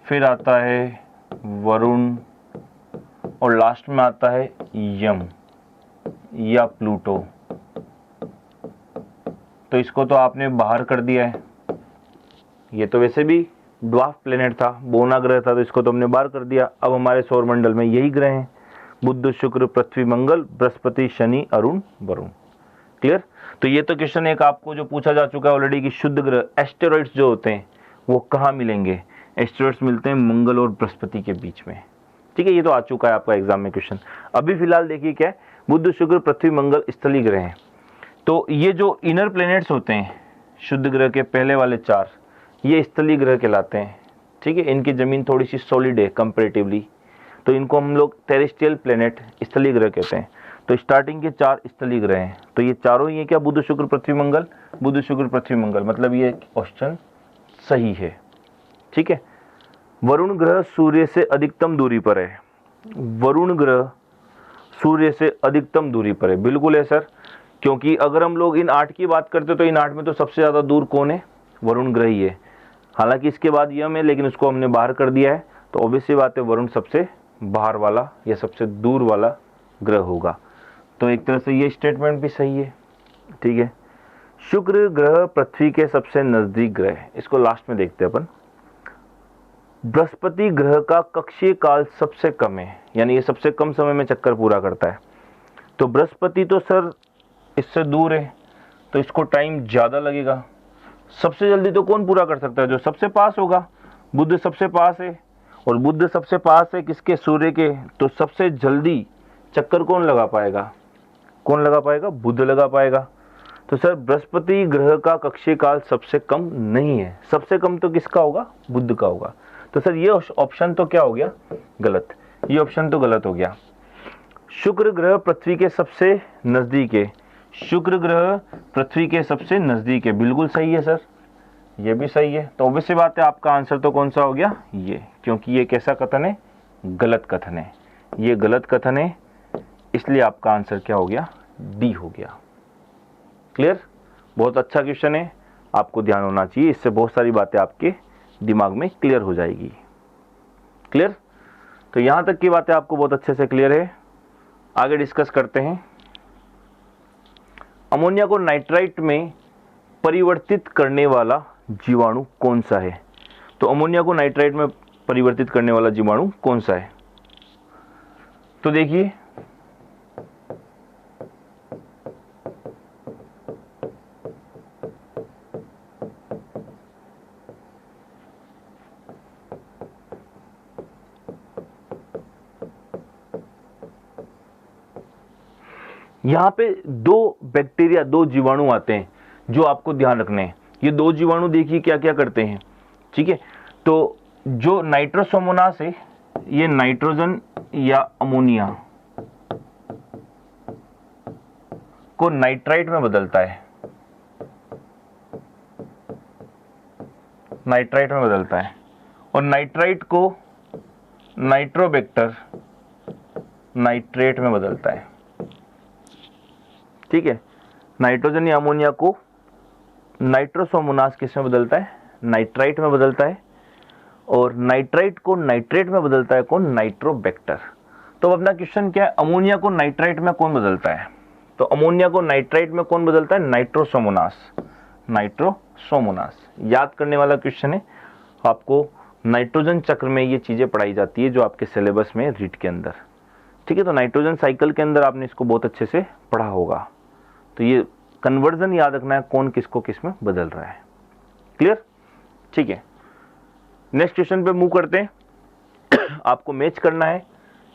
फिर आता है वरुण, और लास्ट में आता है यम या प्लूटो। तो इसको तो आपने बाहर कर दिया है, ये तो वैसे भी ड्वार्फ प्लेनेट था, बोना ग्रह था, तो इसको तो हमने बाहर कर दिया। अब हमारे सौरमंडल में यही ग्रह हैं, बुध, शुक्र, पृथ्वी, मंगल, बृहस्पति, शनि, अरुण, वरुण। क्लियर? तो ये तो क्वेश्चन एक आपको जो पूछा जा चुका है ऑलरेडी कि शुद्ध ग्रह एस्टेरॉइड्स जो होते हैं वो कहाँ मिलेंगे। एस्टेरॉइड्स मिलते हैं मंगल और बृहस्पति के बीच में। ठीक है, ये तो आ चुका है आपका एग्जाम में क्वेश्चन। अभी फिलहाल देखिए क्या है, बुध, शुक्र, पृथ्वी, मंगल स्थलीय ग्रह हैं। तो ये जो इनर प्लैनेट्स होते हैं शुद्ध ग्रह के पहले वाले 4, ये स्थलीय ग्रह कहलाते हैं। ठीक है, इनकी जमीन थोड़ी सी सॉलिड है कंपैरेटिवली, तो इनको हम लोग टेरेस्ट्रियल प्लैनेट स्थलीय ग्रह कहते हैं। तो स्टार्टिंग के 4 स्थलीय ग्रह हैं, तो ये चारों ही है क्या, बुध, शुक्र, पृथ्वी, मंगल, बुध, शुक्र, पृथ्वी, मंगल, मतलब ये ऑप्शन सही है। ठीक है, वरुण ग्रह सूर्य से अधिकतम दूरी पर है। वरुण ग्रह सूर्य से अधिकतम दूरी पर है, बिल्कुल है सर, क्योंकि अगर हम लोग इन 8 की बात करते तो इन 8 में तो सबसे ज़्यादा दूर कौन है, वरुण ग्रह ही है। हालांकि इसके बाद यम है, लेकिन उसको हमने बाहर कर दिया है, तो ऑब्वियसली बात है वरुण सबसे बाहर वाला या सबसे दूर वाला ग्रह होगा। तो एक तरह से ये स्टेटमेंट भी सही है। ठीक है, शुक्र ग्रह पृथ्वी के सबसे नजदीक ग्रह है, इसको लास्ट में देखते हैं अपन। बृहस्पति ग्रह का कक्षीय काल सबसे कम है, यानी ये सबसे कम समय में चक्कर पूरा करता है। तो बृहस्पति तो सर इससे दूर है, तो इसको टाइम ज़्यादा लगेगा। सबसे जल्दी तो कौन पूरा कर सकता है, जो सबसे पास होगा। बुध सबसे पास है, और बुध सबसे पास है किसके, सूर्य के, तो सबसे जल्दी चक्कर कौन लगा पाएगा, कौन लगा पाएगा, बुध लगा पाएगा। तो सर बृहस्पति ग्रह का कक्षीय काल सबसे कम नहीं है, सबसे कम तो किसका होगा, बुध का होगा। तो सर ये ऑप्शन तो क्या हो गया, गलत, ये ऑप्शन तो गलत हो गया। शुक्र ग्रह पृथ्वी के सबसे नजदीक है, शुक्र ग्रह पृथ्वी के सबसे नजदीक है, बिल्कुल सही है सर, ये भी सही है। तो ऑब्वियस सी बात है आपका आंसर तो कौन सा हो गया, ये, क्योंकि ये कैसा कथन है, गलत कथन है, ये गलत कथन है, इसलिए आपका आंसर क्या हो गया, डी हो गया। क्लियर? बहुत अच्छा क्वेश्चन है, आपको ध्यान होना चाहिए, इससे बहुत सारी बातें आपके दिमाग में क्लियर हो जाएगी। क्लियर? तो यहां तक की बातें आपको बहुत अच्छे से क्लियर है। आगे डिस्कस करते हैं। अमोनिया को नाइट्राइट में परिवर्तित करने वाला जीवाणु कौन सा है। तो अमोनिया को नाइट्राइट में परिवर्तित करने वाला जीवाणु कौन सा है, तो देखिए यहाँ पे 2 बैक्टीरिया, 2 जीवाणु आते हैं जो आपको ध्यान रखने हैं। ये 2 जीवाणु देखिए क्या क्या करते हैं। ठीक है, तो जो नाइट्रोसोमोनास है ये नाइट्रोजन या अमोनिया को नाइट्राइट में बदलता है, नाइट्राइट में बदलता है, और नाइट्राइट को नाइट्रोबैक्टर नाइट्रेट में बदलता है। ठीक है, नाइट्रोजन या अमोनिया को नाइट्रोसोमोनास किस में बदलता है, नाइट्राइट में बदलता है, और नाइट्राइट को नाइट्रेट में बदलता है कौन, नाइट्रोबैक्टर। तो अपना क्वेश्चन क्या है, अमोनिया को नाइट्राइट में कौन बदलता है, तो अमोनिया को नाइट्राइट में कौन बदलता है, नाइट्रोसोमोनास, नाइट्रोसोमोनास। याद करने वाला क्वेश्चन है, आपको नाइट्रोजन चक्र में ये चीजें पढ़ाई जाती है जो आपके सिलेबस में रीट के अंदर। ठीक है, तो नाइट्रोजन साइकिल के अंदर आपने इसको बहुत अच्छे से पढ़ा होगा। तो ये कन्वर्जन याद रखना है, कौन किसको किस में बदल रहा है। क्लियर? ठीक है, नेक्स्ट क्वेश्चन पे मूव करते हैं। आपको मैच करना है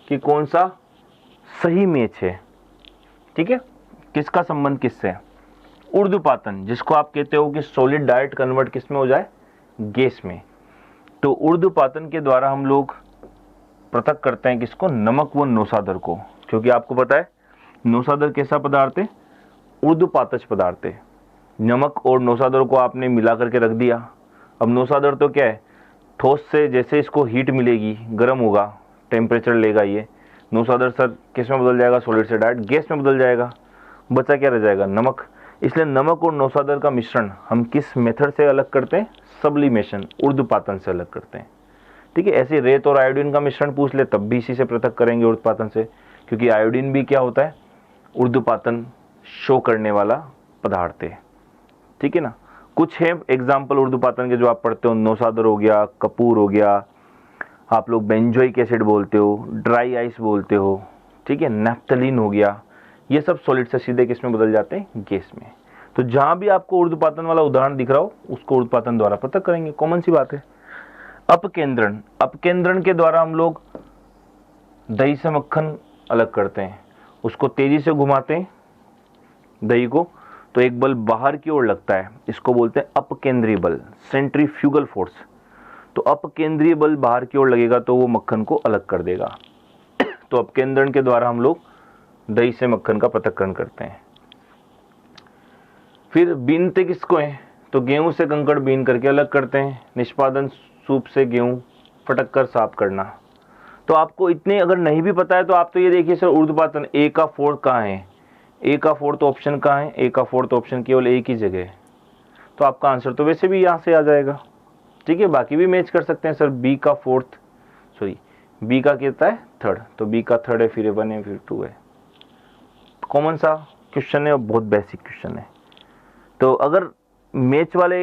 कि कौन सा सही मैच है। ठीक है, किसका संबंध किससे है। ऊर्ध्वपातन, जिसको आप कहते हो कि सॉलिड डायरेक्ट कन्वर्ट किस में हो जाए, गैस में। तो ऊर्ध्वपातन के द्वारा हम लोग पृथक करते हैं किसको, नमक व नौसादर को, क्योंकि आपको पता है नौसादर कैसा पदार्थ है, ऊर्ध्वपातज पदार्थ है। नमक और नौसादर को आपने मिला करके रख दिया। अब नौसादर तो क्या है, ठोस से जैसे इसको हीट मिलेगी, गर्म होगा, टेम्परेचर लेगा, ये नौसादर सर किस में बदल जाएगा, सॉलिड से डायरेक्ट गैस में बदल जाएगा, बचा क्या रह जाएगा, नमक। इसलिए नमक और नौसादर का मिश्रण हम किस मेथड से अलग करते हैं, सब्लिमेशन, ऊर्ध्वपातन से अलग करते हैं। ठीक है, ऐसे रेत और आयोडीन का मिश्रण पूछ ले तब भी इसी से पृथक करेंगे, ऊर्ध्वपातन से, क्योंकि आयोडीन भी क्या होता है, ऊर्ध्वपातन शो करने वाला पदार्थ है। ठीक है ना, कुछ है एग्जाम्पल ऊर्ध्वपातन के जो आप पढ़ते हो, नौसादर हो गया, कपूर हो गया, आप लोग बेंजोइक एसिड बोलते हो, ड्राई आइस बोलते हो, ठीक है, नैफ्थलीन हो गया, ये सब सॉलिड से सीधे किस में बदल जाते हैं, गैस में। तो जहां भी आपको ऊर्ध्वपातन वाला उदाहरण दिख रहा हो उसको ऊर्ध्वपातन द्वारा पृथक करेंगे, कॉमन सी बात है। अपकेंद्रण, अपकेंद्रण के द्वारा हम लोग दही से मक्खन अलग करते हैं, उसको तेजी से घुमाते हैं दही को, तो एक बल बाहर की ओर लगता है, इसको बोलते हैं अपकेंद्रीय बल, सेंट्रीफ्यूगल फोर्स। तो अपकेंद्रीय बल बाहर की ओर लगेगा तो वो मक्खन को अलग कर देगा। तो अपकेंद्रण के द्वारा हम लोग दही से मक्खन का पृथक्करण करते हैं। फिर बीनते किसको है, तो गेहूं से कंकड़ बीन करके अलग करते हैं। निष्पादन, सूप से गेहूं फटक कर साफ करना। तो आपको इतने अगर नहीं भी पता है तो आप तो ये देखिए सर, ऊर्ध्वपातन ए का फोर्थ कहाँ है, ए का फोर्थ ऑप्शन कहाँ है, ए का फोर्थ ऑप्शन केवल एक ही जगह है, तो आपका आंसर तो वैसे भी यहाँ से आ जाएगा। ठीक है, बाकी भी मैच कर सकते हैं सर, बी का फोर्थ, सॉरी बी का कितना है, थर्ड, तो बी का थर्ड है, फिर 1 है, फिर 2 है। कॉमन सा क्वेश्चन है और बहुत बेसिक क्वेश्चन है। तो अगर मैच वाले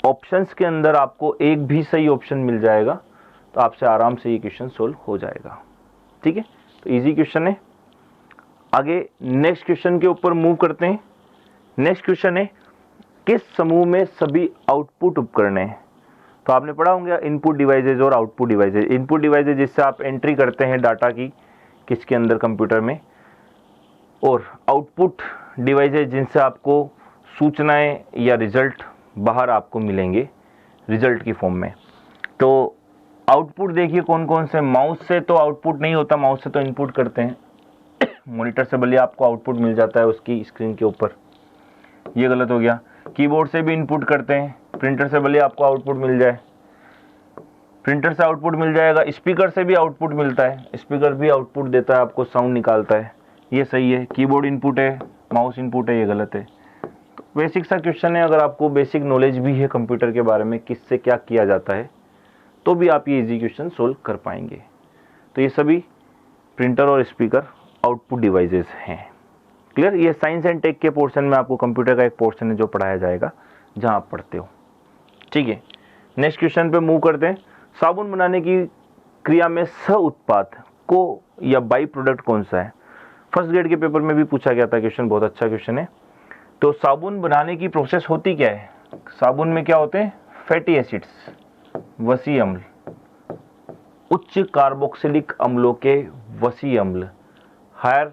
ऑप्शंस के अंदर आपको एक भी सही ऑप्शन मिल जाएगा तो आपसे आराम से ये क्वेश्चन सोल्व हो जाएगा। ठीक है, तो इजी क्वेश्चन है। आगे नेक्स्ट क्वेश्चन के ऊपर मूव करते हैं। नेक्स्ट क्वेश्चन है, किस समूह में सभी आउटपुट उपकरण हैं। तो आपने पढ़ा होंगे इनपुट डिवाइसेज और आउटपुट डिवाइसेज। इनपुट डिवाइसेज जिससे आप एंट्री करते हैं डाटा की किसके अंदर, कंप्यूटर में, और आउटपुट डिवाइसेज जिनसे आपको सूचनाएं या रिजल्ट बाहर आपको मिलेंगे रिजल्ट की फॉर्म में। तो आउटपुट देखिए कौन कौन से, माउस से तो आउटपुट नहीं होता, माउस से तो इनपुट करते हैं, मॉनिटर से भले आपको आउटपुट मिल जाता है उसकी स्क्रीन के ऊपर, ये गलत हो गया। कीबोर्ड से भी इनपुट करते हैं, प्रिंटर से भले आपको आउटपुट मिल जाए, प्रिंटर से आउटपुट मिल जाएगा। स्पीकर से भी आउटपुट मिलता है, स्पीकर भी आउटपुट देता है, आपको साउंड निकालता है, ये सही है। कीबोर्ड इनपुट है, माउस इनपुट है, ये गलत है। तो बेसिक सा क्वेश्चन है, अगर आपको बेसिक नॉलेज भी है कंप्यूटर के बारे में, किससे क्या किया जाता है, तो भी आप ये इजी क्वेश्चन सोल्व कर पाएंगे। तो ये सभी प्रिंटर और स्पीकर आउटपुट डिवाइसेस हैं। क्लियर, ये साइंस एंड टेक के पोर्शन में आपको कंप्यूटर का एक पोर्शन है जो पढ़ाया जाएगा जहां आप पढ़ते हो। ठीक है, नेक्स्ट क्वेश्चन पे मूव करते हैं। साबुन बनाने की क्रिया में सह उत्पाद को या बाई प्रोडक्ट कौन सा है। फर्स्ट ग्रेड के पेपर में भी पूछा गया था क्वेश्चन, बहुत अच्छा क्वेश्चन है। तो साबुन बनाने की प्रोसेस होती क्या है, साबुन में क्या होते हैं, फैटी एसिड्स, वसी अम्ल, उच्च कार्बोक्सिलिक अम्लों के वसी अम्ल, higher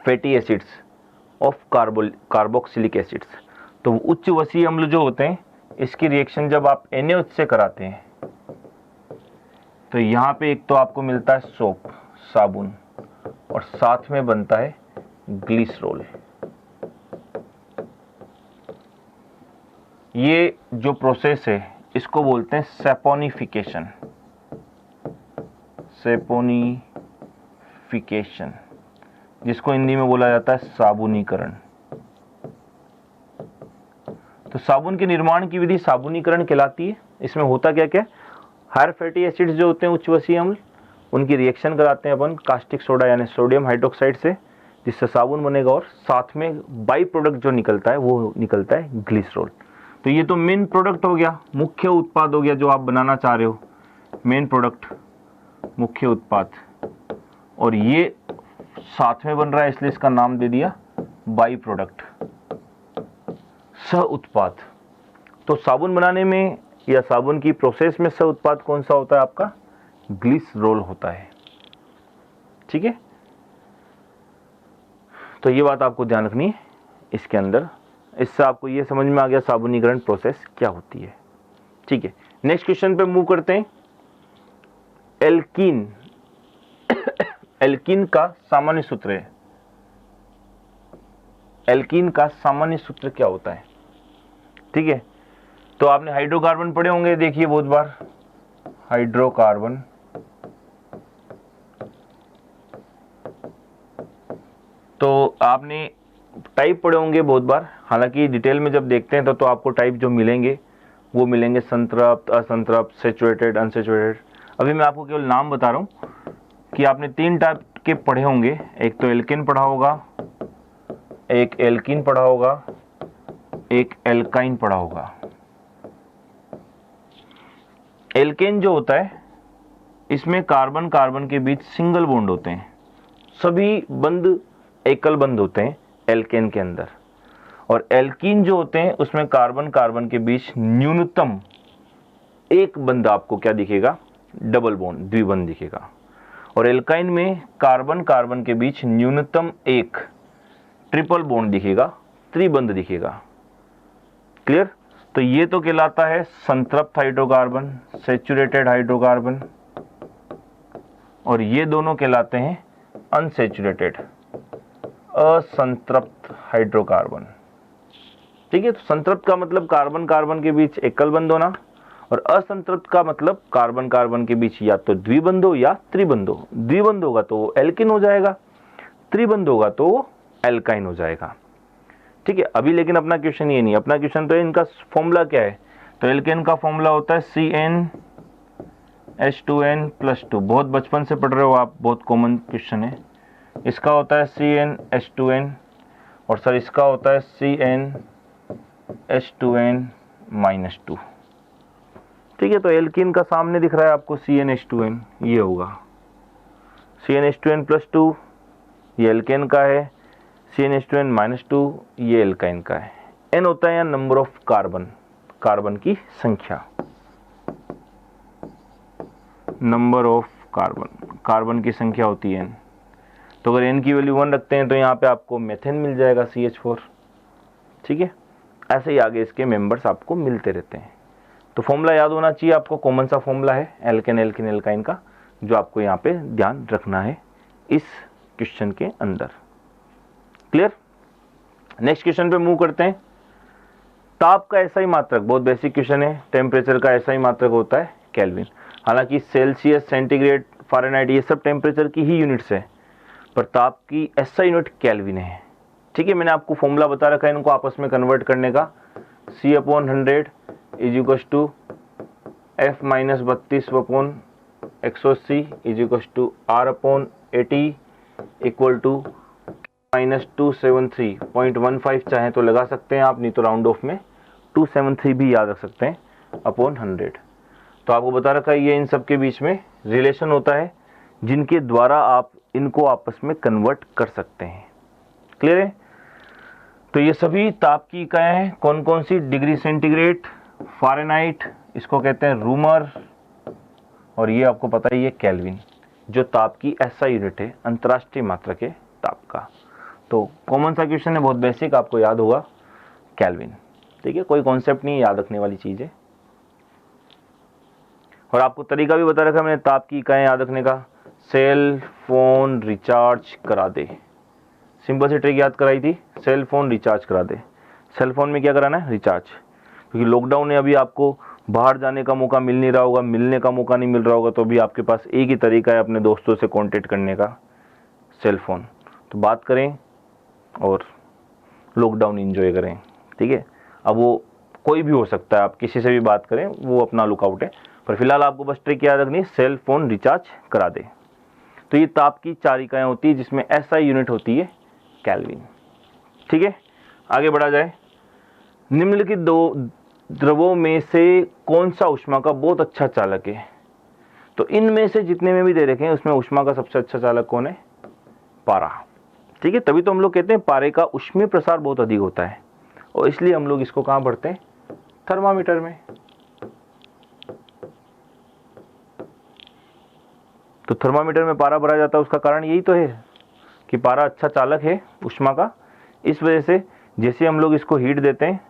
fatty acids of carboxylic acids. तो उच्च वसी अम्ल जो होते हैं इसकी रिएक्शन जब आप NaOH से कराते हैं तो यहाँ पे एक तो आपको मिलता है सोप, साबुन, और साथ में बनता है ग्लिसरॉल। ये जो प्रोसेस है इसको बोलते हैं सैपोनिफिकेशन, सैपोनिफिकेशन, जिसको हिंदी में बोला जाता है साबुनीकरण। तो साबुन के निर्माण की विधि साबुनीकरण कहलाती है। इसमें होता क्या क्या, हायर फैटी एसिड्स जो होते हैं उच्च वसीय अम्ल, उनकी रिएक्शन कराते हैं अपन कास्टिक सोडा यानी सोडियम हाइड्रोक्साइड से, जिससे साबुन बनेगा, और साथ में बाई प्रोडक्ट जो निकलता है वो निकलता है ग्लिसरॉल। तो ये तो मेन प्रोडक्ट हो गया, मुख्य उत्पाद हो गया जो आप बनाना चाह रहे हो, मेन प्रोडक्ट, मुख्य उत्पाद, और ये साथ में बन रहा है इसलिए इसका नाम दे दिया बाई प्रोडक्ट, सह उत्पाद। तो साबुन बनाने में या साबुन की प्रोसेस में सह उत्पाद कौन सा होता है आपका, ग्लिसरॉल होता है। ठीक है, तो ये बात आपको ध्यान रखनी है इसके अंदर, इससे आपको ये समझ में आ गया साबुनीकरण प्रोसेस क्या होती है। ठीक है, नेक्स्ट क्वेश्चन पे मूव करते हैं। एल्कीन, एल्कीन का सामान्य सूत्र है, एल्कीन का सामान्य सूत्र क्या होता है। ठीक है, तो आपने हाइड्रोकार्बन पढ़े होंगे, देखिए बहुत बार, हाइड्रोकार्बन तो आपने टाइप पढ़े होंगे बहुत बार, हालांकि डिटेल में जब देखते हैं तो आपको टाइप जो मिलेंगे वो मिलेंगे संतृप्त, असंतृप्त, सेचुरेटेड, अनसेचुरेटेड। अभी मैं आपको केवल नाम बता रहा हूँ कि आपने 3 टाइप के पढ़े होंगे, एक तो एल्केन पढ़ा होगा, एक एल्कीन पढ़ा होगा, एक एल्काइन पढ़ा होगा। एल्केन जो होता है इसमें कार्बन कार्बन के बीच सिंगल बॉन्ड होते हैं, सभी बंद एकल बंद होते हैं एल्केन के अंदर। और एल्कीन जो होते हैं उसमें कार्बन कार्बन के बीच न्यूनतम एक बंद आपको क्या दिखेगा, डबल बॉन्ड, द्विबंध दिखेगा। और एल्काइन में कार्बन कार्बन के बीच न्यूनतम एक ट्रिपल बॉन्ड दिखेगा, त्रिबंध दिखेगा। क्लियर? तो ये तो कहलाता है संतृप्त हाइड्रोकार्बन, सेचुरेटेड हाइड्रोकार्बन, और ये दोनों कहलाते हैं अनसेचुरेटेड, असंतृप्त हाइड्रोकार्बन। ठीक है, तो संतृप्त का मतलब कार्बन कार्बन के बीच एकल बंध होना, और असंतृप्त का मतलब कार्बन कार्बन के बीच या तो द्विबंध हो या त्रिबंध हो। द्विबंध होगा तो वो एल्किन हो जाएगा, त्रिबंध होगा तो वो एल्काइन हो जाएगा। ठीक है, अभी लेकिन अपना क्वेश्चन ये नहीं, अपना क्वेश्चन तो है इनका फॉर्मूला क्या है। तो एल्केन का फॉर्मूला होता है CnH2n+2, बहुत बचपन से पढ़ रहे हो आप, बहुत कॉमन क्वेश्चन है। इसका होता है CnH2n, और सर इसका होता है CnH2n-2। ठीक है, तो एल्कीन का सामने दिख रहा है आपको CnH2n, ये होगा CnH2n+2, ये एल्केन का है, CnH2n-2 ये एल्काइन का है। n होता है या नंबर ऑफ कार्बन, कार्बन की संख्या, नंबर ऑफ कार्बन, कार्बन की संख्या होती है n। तो अगर n की वैल्यू 1 रखते हैं तो यहाँ पे आपको मेथेन मिल जाएगा CH4। ठीक है, ऐसे ही आगे इसके मेंबर्स आपको मिलते रहते हैं। तो फॉर्मूला याद होना चाहिए आपको, कॉमन सा फॉर्मूला है एल्केन एल्किन एल्काइन का, जो आपको यहाँ पे ध्यान रखना है इस क्वेश्चन के अंदर। क्लियर? नेक्स्ट क्वेश्चन पे मूव करते हैं। ताप का ऐसा ही मात्रक, बहुत बेसिक क्वेश्चन है, टेम्परेचर का ऐसा ही मात्रक होता है केल्विन। हालांकि सेल्सियस, सेंटीग्रेड, फ़ारेनहाइट ये सब टेम्परेचर की ही यूनिट्स है, पर ताप की ऐसा यूनिट केल्विन है। ठीक है, मैंने आपको फॉर्मूला बता रखा है इनको आपस में कन्वर्ट करने का। C/100 = F-32/180 = R/80 = -273.15 चाहे तो लगा सकते हैं आप, नहीं तो राउंड ऑफ में 273 भी याद रख सकते हैं अपॉन 100। तो आपको बता रखा है ये इन सब के बीच में रिलेशन होता है जिनके द्वारा आप इनको आपस में कन्वर्ट कर सकते हैं। क्लियर है? तो ये सभी ताप की इकाइयाँ हैं, कौन कौन सी, डिग्री सेंटीग्रेड, फ़ारेनहाइट, इसको कहते हैं रूमर, और ये आपको पता है ये केल्विन, जो ताप की ऐसा यूनिट है, अंतर्राष्ट्रीय मात्रक है ताप का। तो कॉमन सा क्वेश्चन है, बहुत बेसिक, आपको याद होगा केल्विन। ठीक है, कोई कॉन्सेप्ट नहीं, याद रखने वाली चीज़ है। और आपको तरीका भी बता रखा है मैंने ताप की इकाइयाँ याद रखने का। सेल फोन रिचार्ज करा दे, सिंपल सी ट्रिक याद कराई थी, सेल फोन रिचार्ज करा दे। सेल फोन में क्या कराना है, रिचार्ज, क्योंकि लॉकडाउन है, अभी आपको बाहर जाने का मौका मिल नहीं रहा होगा, मिलने का मौका नहीं मिल रहा होगा, तो अभी आपके पास एक ही तरीका है अपने दोस्तों से कांटेक्ट करने का, सेल फोन। तो बात करें और लॉकडाउन एंजॉय करें। ठीक है, अब वो कोई भी हो सकता है, आप किसी से भी बात करें, वो अपना लुकआउट है, पर फिलहाल आपको बस ट्रिक याद रखनी है, सेल फोन रिचार्ज करा दे। तो ये ताप की 4 इकाइयाँ होती है जिसमें ऐसा यूनिट होती है केल्विन। ठीक है, आगे बढ़ा जाए। निम्नलिखित 2 द्रवों में से कौन सा ऊष्मा का बहुत अच्छा चालक है? तो इनमें से जितने में भी दे रखे हैं उसमें ऊष्मा का सबसे अच्छा चालक कौन है? पारा। ठीक है, तभी तो हम लोग कहते हैं पारे का ऊष्मीय प्रसार बहुत अधिक होता है, और इसलिए हम लोग इसको कहाँ पढ़ते हैं? थर्मामीटर में। तो थर्मामीटर में पारा भरा जाता है, उसका कारण यही तो है कि पारा अच्छा चालक है ऊष्मा का। इस वजह से जैसे हम लोग इसको हीट देते हैं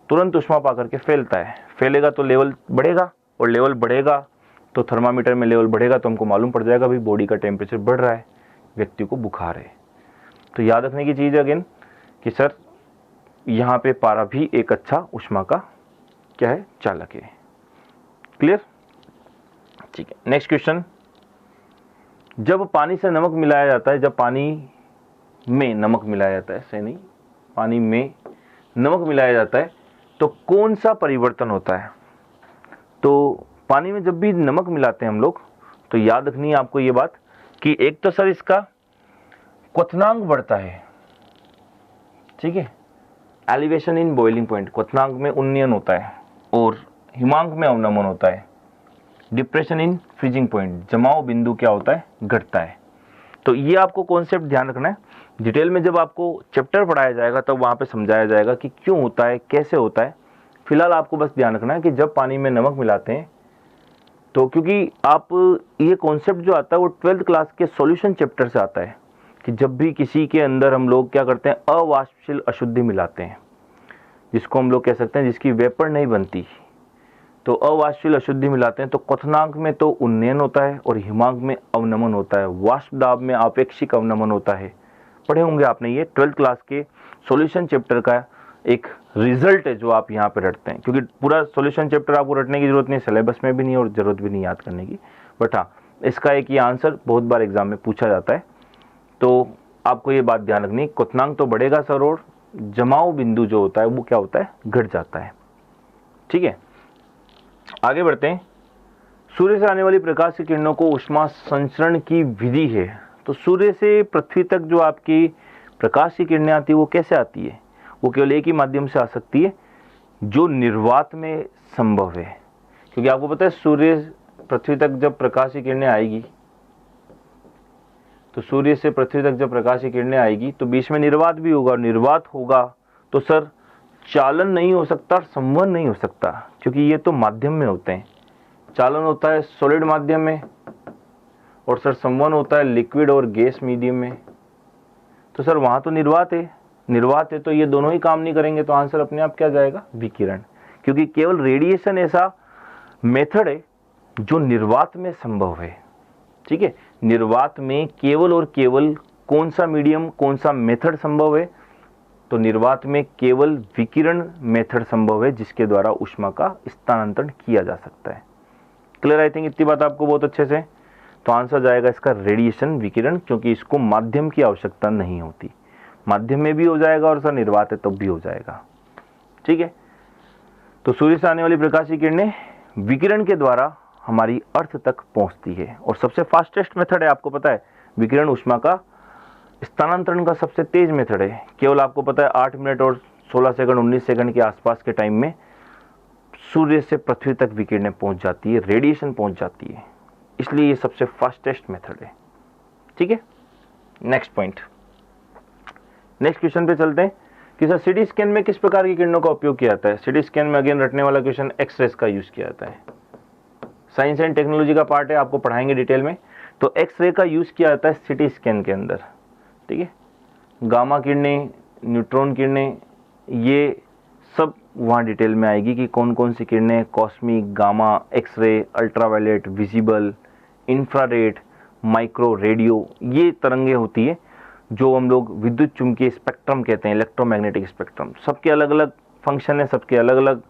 तुरंत ऊष्मा पा करके फैलता है, फैलेगा तो लेवल बढ़ेगा, और लेवल बढ़ेगा तो थर्मामीटर में लेवल बढ़ेगा तो हमको मालूम पड़ जाएगा भाई बॉडी का टेम्परेचर बढ़ रहा है, व्यक्ति को बुखार है। तो याद रखने की चीज़ अगेन कि सर यहाँ पे पारा भी एक अच्छा ऊष्मा का क्या है, चालक है। क्लियर? ठीक है, नेक्स्ट क्वेश्चन। जब पानी से नमक मिलाया जाता है, जब पानी में नमक मिलाया जाता है, ऐसे नहीं, पानी में नमक मिलाया जाता है तो कौन सा परिवर्तन होता है? तो पानी में जब भी नमक मिलाते हैं हम लोग तो याद रखनी है आपको ये बात कि एक तो सर इसका क्वथनांक बढ़ता है, ठीक है, एलिवेशन इन बॉइलिंग पॉइंट, क्वथनांक में उन्नयन होता है और हिमांक में अवनमन होता है। डिप्रेशन इन फ्रीजिंग पॉइंट, जमाव बिंदु क्या होता है? घटता है। तो ये आपको कॉन्सेप्ट ध्यान रखना है। डिटेल में जब आपको चैप्टर पढ़ाया जाएगा तब वहाँ पे समझाया जाएगा कि क्यों होता है, कैसे होता है। फिलहाल आपको बस ध्यान रखना है कि जब पानी में नमक मिलाते हैं तो क्योंकि आप ये कॉन्सेप्ट जो आता है वो 12th क्लास के सॉल्यूशन चैप्टर से आता है कि जब भी किसी के अंदर हम लोग क्या करते हैं, अवाष्पशील अशुद्धि मिलाते हैं, जिसको हम लोग कह सकते हैं जिसकी वेपर नहीं बनती, तो अवाष्पशील अशुद्धि मिलाते हैं तो क्वथनांक में तो उन्नयन होता है और हिमांक में अवनमन होता है, वाष्प दाब में आपेक्षिक अवनमन होता है। पढ़े होंगे आपने, ये 12th क्लास के सॉल्यूशन चैप्टर का एक रिजल्ट है जो आप यहाँ पे रटते हैं, क्योंकि पूरा सॉल्यूशन चैप्टर आपको रटने की जरूरत नहीं, सिलेबस में भी नहीं और जरूरत भी नहीं याद करने की, बट हाँ इसका एक ये आंसर बहुत बार एग्जाम में पूछा जाता है। तो आपको ये बात ध्यान रखनी, क्वथनांक तो बढ़ेगा सर और जमाव बिंदु जो होता है वो क्या होता है? घट जाता है। ठीक है, आगे बढ़ते हैं। सूर्य से आने वाली प्रकाश की किरणों को ऊष्मा संचरण की विधि है। तो सूर्य से पृथ्वी तक जो आपकी प्रकाश की किरणें आती है वो कैसे आती है? वो केवल एक ही माध्यम से आ सकती है जो निर्वात में संभव है, क्योंकि आपको पता है सूर्य पृथ्वी तक जब प्रकाश की किरणें आएगी, तो सूर्य से पृथ्वी तक जब प्रकाश की किरणें आएगी तो बीच में निर्वात भी होगा, निर्वात होगा तो सर चालन नहीं हो सकता, संवहन नहीं हो सकता, क्योंकि ये तो माध्यम में होते हैं। चालन होता है सॉलिड माध्यम में और सर संवहन होता है लिक्विड और गैस मीडियम में। तो सर वहां तो निर्वात है, निर्वात है तो ये दोनों ही काम नहीं करेंगे, तो आंसर अपने आप क्या जाएगा? विकिरण, क्योंकि केवल रेडिएशन ऐसा मेथड है जो निर्वात में संभव है। ठीक है, निर्वात में केवल और केवल कौन सा मीडियम, कौन सा मेथड संभव है? तो निर्वात में केवल विकिरण मेथड संभव है जिसके द्वारा ऊष्मा का स्थानांतरण किया जा सकता है। क्लियर? आई थिंक इतनी बात आपको बहुत अच्छे से। तो आंसर जाएगा इसका रेडिएशन, विकिरण, क्योंकि इसको माध्यम की आवश्यकता नहीं होती। माध्यम में भी हो जाएगा और सर निर्वात है तब भी हो जाएगा। ठीक है, तो सूर्य से आने वाली प्रकाश की किरणें विकिरण के द्वारा हमारी अर्थ तक पहुंचती है और सबसे फास्टेस्ट मेथड है, आपको पता है विकिरण ऊष्मा का स्थानांतरण का सबसे तेज मेथड है। केवल आपको पता है 8 मिनट और 16 सेकंड 19 सेकंड के आसपास के टाइम में सूर्य से पृथ्वी तक विकिरणें पहुंच जाती है, रेडिएशन पहुंच जाती है, इसलिए ये सबसे फास्टेस्ट मेथड है। ठीक है, नेक्स्ट पॉइंट, नेक्स्ट क्वेश्चन पे चलते हैं कि सर सिटी स्कैन में किस प्रकार की किरणों का उपयोग किया जाता है? सिटी स्कैन में अगेन रटने वाला क्वेश्चन, एक्सरेस का यूज किया जाता है। साइंस एंड टेक्नोलॉजी का पार्ट है, आपको पढ़ाएंगे डिटेल में। तो एक्सरे का यूज किया जाता है सिटी स्कैन के अंदर। ठीक है, गामा किरणें, न्यूट्रॉन किरणें, ये सब वहाँ डिटेल में आएगी कि कौन कौन सी किरणें, cosmic, gamma, X ray, ultraviolet, visible, infrared, micro, radio, ये तरंगे होती है जो हम लोग विद्युत चुंबकीय स्पेक्ट्रम कहते हैं, इलेक्ट्रोमैग्नेटिक स्पेक्ट्रम। सबके अलग अलग फंक्शन है, सबके अलग अलग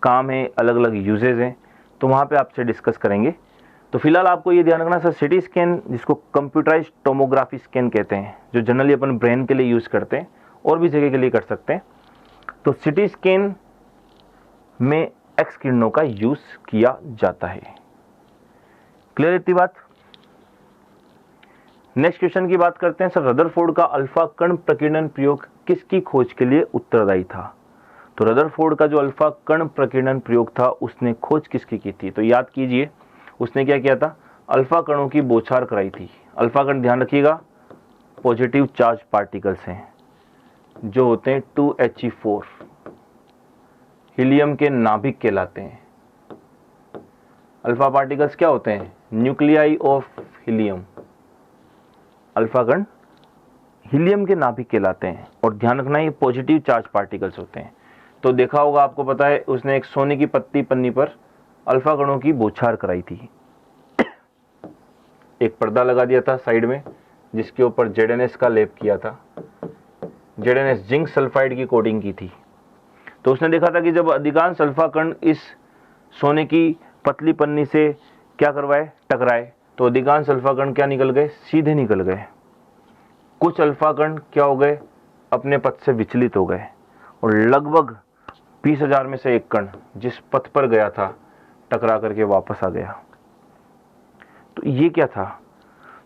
काम है, अलग अलग यूजेज हैं, तो वहाँ पे आपसे डिस्कस करेंगे। तो फिलहाल आपको ये ध्यान रखना सर, सिटी स्कैन जिसको कंप्यूटराइज्ड टोमोग्राफी स्कैन कहते हैं, जो जनरली अपन ब्रेन के लिए यूज़ करते हैं और भी जगह के लिए कर सकते हैं, तो सिटी स्कैन में एक्स किरणों का यूज किया जाता है। क्लियर इतनी बात? नेक्स्ट क्वेश्चन की बात करते हैं सर, रदरफोर्ड का अल्फा कण प्रकीर्णन प्रयोग किसकी खोज के लिए उत्तरदायी था? तो रदरफोर्ड का जो अल्फा कण प्रकीर्णन प्रयोग था उसने खोज किसकी की थी? तो याद कीजिए उसने क्या किया था? अल्फा कणों की बौछार कराई थी। अल्फा कण ध्यान रखिएगा पॉजिटिव चार्ज पार्टिकल्स हैं जो होते हैं 2He4, हीलियम के नाभिक कहलाते हैं। अल्फा पार्टिकल्स क्या होते हैं? Nuclei of helium. अल्फा कण हीलियम के नाभिक कहलाते हैं और ध्यान रखना ये पॉजिटिव चार्ज पार्टिकल्स होते हैं। तो देखा होगा आपको पता है उसने एक सोने की पत्ती पन्नी पर अल्फा कणों की बौछार कराई थी, एक पर्दा लगा दिया था साइड में जिसके ऊपर ZnS का लेप किया था, ZnS जिंक सल्फाइड की कोटिंग की थी। तो उसने देखा था कि जब अधिकांश अल्फा कण इस सोने की पतली पन्नी से क्या करवाए, टकराए, तो अधिकांश अल्फा कण क्या निकल गए? सीधे निकल गए। कुछ अल्फा कण क्या हो गए, अपने पथ से विचलित हो गए और लगभग 20,000 में से एक कण जिस पथ पर गया था टकरा करके वापस आ गया। तो ये क्या था?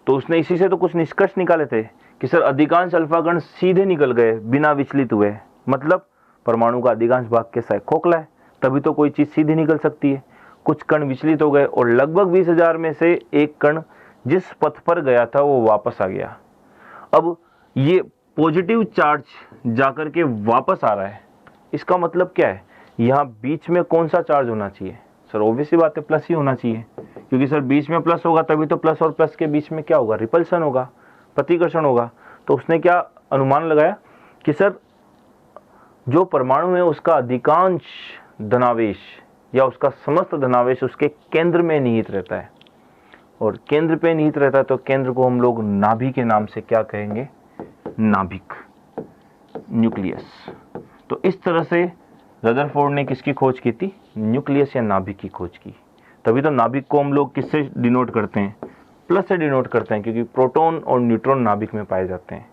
तो उसने इसी से तो कुछ निष्कर्ष निकाले थे कि सर अधिकांश अल्फा कण सीधे निकल गए बिना विचलित हुए, मतलब परमाणु का अधिकांश भाग कैसा है, खोखला है, तभी तो कोई चीज सीधी निकल सकती है। कुछ कण विचलित हो गए और लगभग 20,000 में से एक कण जिस पथ पर गया था वो वापस आ गया। अब ये पॉजिटिव चार्ज जाकर के वापस आ रहा है, इसका मतलब क्या है? यहाँ बीच में कौन सा चार्ज होना चाहिए? सर ऑब्वियस सी बात है, प्लस ही होना चाहिए, क्योंकि सर बीच में प्लस होगा तभी तो प्लस और प्लस के बीच में क्या होगा, रिपल्शन होगा, प्रतिकर्षण होगा। तो उसने क्या अनुमान लगाया कि सर जो परमाणु है उसका अधिकांश धनावेश या उसका समस्त धनावेश उसके केंद्र में निहित रहता है, और केंद्र पे निहित रहता है तो केंद्र को हम लोग नाभि के नाम से क्या कहेंगे, नाभिक, न्यूक्लियस। तो इस तरह से रदरफोर्ड ने किसकी खोज की थी? न्यूक्लियस या नाभिक की खोज की। तभी तो नाभिक को हम लोग किससे डिनोट करते हैं? प्लस से डिनोट करते हैं, क्योंकि प्रोटॉन और न्यूट्रॉन नाभिक में पाए जाते हैं,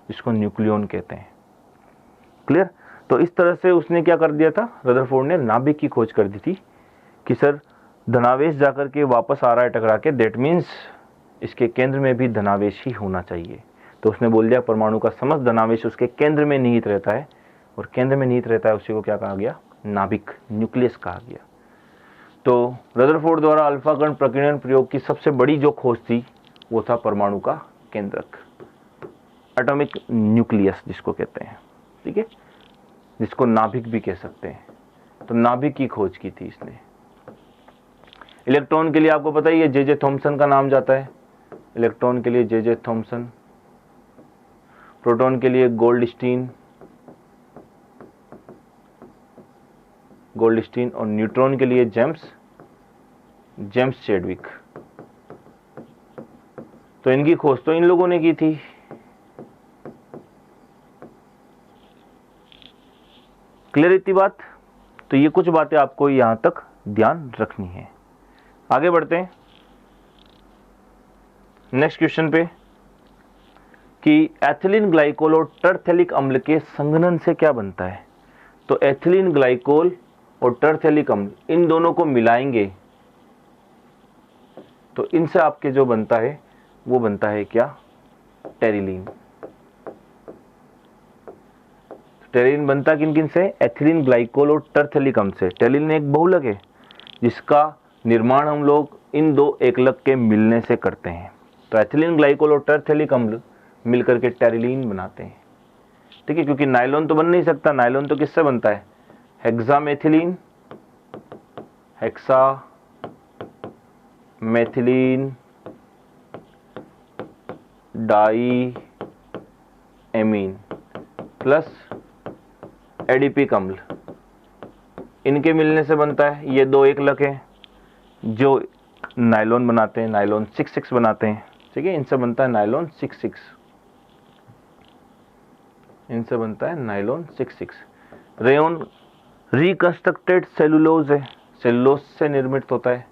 जिसको न्यूक्लियन कहते हैं। क्लियर? तो इस तरह से उसने क्या कर दिया था, रदरफोर्ड ने नाभिक की खोज कर दी थी कि सर धनावेश जाकर के वापस आ रहा है टकरा के, दैट मीन्स इसके केंद्र में भी धनावेश ही होना चाहिए। तो उसने बोल दिया परमाणु का समस्त धनावेश उसके केंद्र में निहित रहता है, और केंद्र में निहित रहता है उसी को क्या कहा गया, नाभिक, न्यूक्लियस कहा गया। तो रदरफोर्ड द्वारा अल्फा कण प्रकीर्णन प्रयोग की सबसे बड़ी जो खोज थी वो था परमाणु का केंद्रक, एटॉमिक न्यूक्लियस जिसको कहते हैं, ठीक है, जिसको नाभिक भी कह सकते हैं। तो नाभिक की खोज की थी इसने। इलेक्ट्रॉन के लिए आपको पता ही है जे थॉमसन का नाम जाता है, इलेक्ट्रॉन के लिए जे थॉमसन, प्रोटॉन के लिए गोल्डस्टीन, और न्यूट्रॉन के लिए जेम्स चैडविक। तो इनकी खोज तो इन लोगों ने की थी। क्लियर इतनी बात? तो ये कुछ बातें आपको यहां तक ध्यान रखनी है। आगे बढ़ते हैं नेक्स्ट क्वेश्चन पे कि एथिलीन ग्लाइकोल और टरथेलिक अम्ल के संघनन से क्या बनता है। तो एथिलीन ग्लाइकोल और टरथेलिक अम्ल इन दोनों को मिलाएंगे तो इनसे आपके जो बनता है वो बनता है क्या, टेरिलीन। टेरिलीन बनता किन किन से, एथिलीन ग्लाइकोल और टरथेलिक अम्ल से। टेरिलीन एक बहुलक है जिसका निर्माण हम लोग इन दो एकलक के मिलने से करते हैं। तो एथिलीन ग्लाइकोल और टरथेलिक अम्ल मिलकर के टेरिलीन बनाते हैं, ठीक है, क्योंकि नायलॉन तो बन नहीं सकता। नायलॉन तो किससे बनता है, hexamethylene, methylene diamine plus adipic अम्ल, इनके मिलने से बनता है। ये दो एकलक हैं जो नायलॉन बनाते हैं, नायलॉन 6,6 बनाते हैं, ठीक है, इनसे बनता है नायलॉन 6,6, इनसे बनता है नायलॉन 6,6। रेयन रिकंस्ट्रक्टेड सेलुलोज है, सेलुलोज से निर्मित होता है,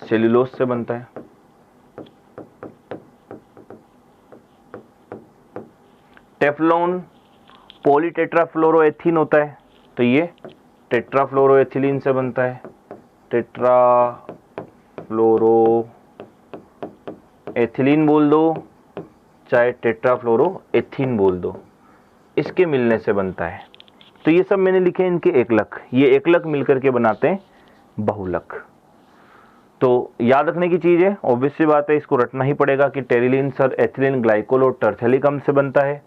सेलुलोज से बनता है। टेफ्लॉन पॉलीटेट्राफ्लोरोएथीन होता है, तो ये टेट्राफ्लोरोएथिलीन से बनता है, टेट्राफ्लोरोएथिलीन बोल दो चाहे टेट्राफ्लोरोएथीन बोल दो, इसके मिलने से बनता है। तो ये सब मैंने लिखे इनके एकलक, ये एकलक मिलकर के बनाते हैं बहुलक। तो याद रखने की चीज है, ऑब्वियस सी बात है, इसको रटना ही पड़ेगा कि टेरिलीन सर एथिलीन ग्लाइकोल और टरथेलिक अम्ल से बनता है,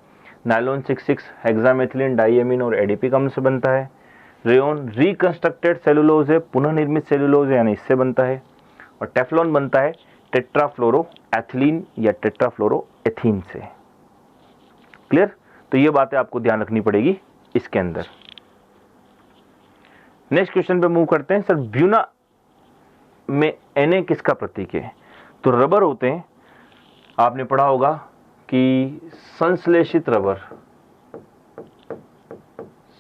नायलॉन 6,6 हेक्सामेथिलीन डाइएमीन और एडिपिक अम्ल से बनता है। रेयन रिकंस्ट्रक्टेड सेलुलोज है, पुनः निर्मित सेलुलोज है, यानी इससे बनता है। और टेफ्लॉन बनता है टेट्राफ्लोरोएथिलीन या टेट्राफ्लोरोएथीन से। क्लियर? तो ये बातें आपको ध्यान रखनी पड़ेगी इसके अंदर। नेक्स्ट क्वेश्चन पे मूव करते हैं। सर ब्यूना में Na किसका प्रतीक है? तो रबर होते हैं, आपने पढ़ा होगा कि संश्लेषित रबर,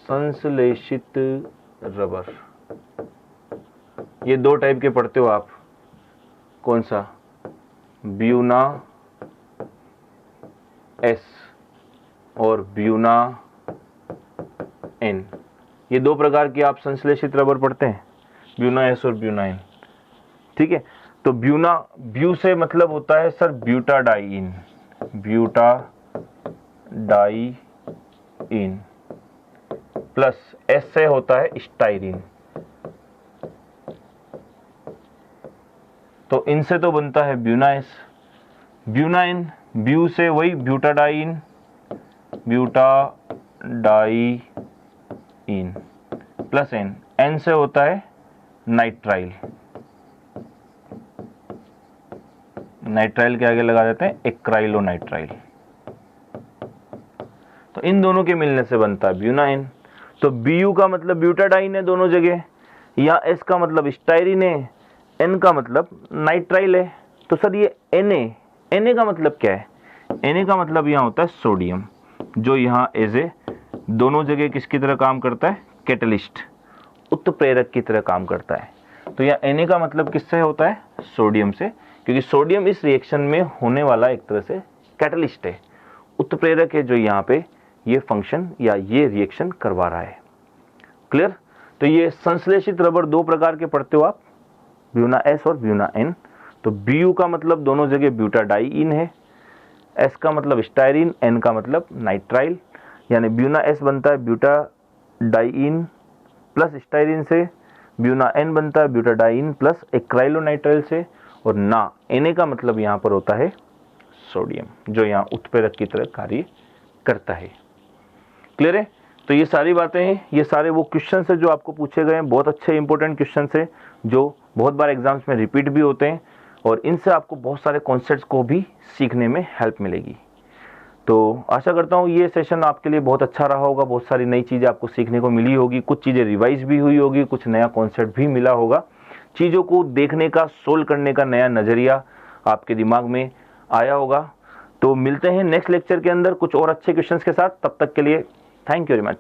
संश्लेषित रबर, ये दो टाइप के पढ़ते हो आप, कौन सा, ब्यूना एस और ब्यूना एन, ये दो प्रकार की आप संश्लेषित रबर पढ़ते हैं, ब्यूना एस और ब्यूना एन। ठीक है, तो ब्यू से मतलब होता है सर ब्यूटाडाइइन, ब्यूटाडाइइन, प्लस एस से होता है स्टाइरिन। तो इनसे तो बनता है ब्यूना एस, ब्यूना एन, ब्यू से वही ब्यूटाडाइइन, ब्यूटाडाइइन प्लस एन, एन से होता है नाइट्राइल, नाइट्राइल के आगे लगा देते हैं एक्राइलोनाइट्राइल। तो इन दोनों के मिलने से बनता है ब्यूना एन। तो Bu का मतलब ब्यूटाडाइन है दोनों जगह, या S का मतलब स्टाइरिन है, N का मतलब नाइट्राइल है। तो सर ये Na का मतलब क्या है? Na का मतलब यहाँ होता है सोडियम, जो यहाँ एज ए दोनों जगह किसकी तरह काम करता है? कैटलिस्ट, उत्प्रेरक की तरह काम करता है। तो यहाँ Na का मतलब किससे होता है? सोडियम से, क्योंकि सोडियम इस रिएक्शन में होने वाला एक तरह से कैटलिस्ट है, उत्प्रेरक है, जो यहाँ पे ये फंक्शन या ये रिएक्शन करवा रहा है। क्लियर? तो ये संश्लेषित रबर दो प्रकार के पढ़ते हो आप, ब्यूना एस और ब्यूना एन। तो Bu का मतलब दोनों जगह ब्यूटाडाइइन है, S का मतलब स्टाइरिन, N का मतलब नाइट्राइल, यानी ब्यूना एस बनता है ब्यूटाडाइइन प्लस स्टाइरिन से, ब्यूना एन बनता है ब्यूटाडाइइन प्लस एक्राइलोनाइट्राइल से, और Na का मतलब यहाँ पर होता है सोडियम, जो यहाँ उत्प्रेरक की तरह कार्य करता है। क्लियर है? तो ये सारी बातें हैं, ये सारे वो क्वेश्चन है जो आपको पूछे गए हैं, बहुत अच्छे इंपॉर्टेंट क्वेश्चन है जो बहुत बार एग्जाम्स में रिपीट भी होते हैं, और इनसे आपको बहुत सारे कॉन्सेप्ट्स को भी सीखने में हेल्प मिलेगी। तो आशा करता हूँ ये सेशन आपके लिए बहुत अच्छा रहा होगा, बहुत सारी नई चीज़ें आपको सीखने को मिली होगी, कुछ चीज़ें रिवाइज भी हुई होगी, कुछ नया कॉन्सेप्ट भी मिला होगा, चीज़ों को देखने का, सोल्व करने का नया नज़रिया आपके दिमाग में आया होगा। तो मिलते हैं नेक्स्ट लेक्चर के अंदर कुछ और अच्छे क्वेश्चंस के साथ, तब तक के लिए थैंक यू वेरी मच।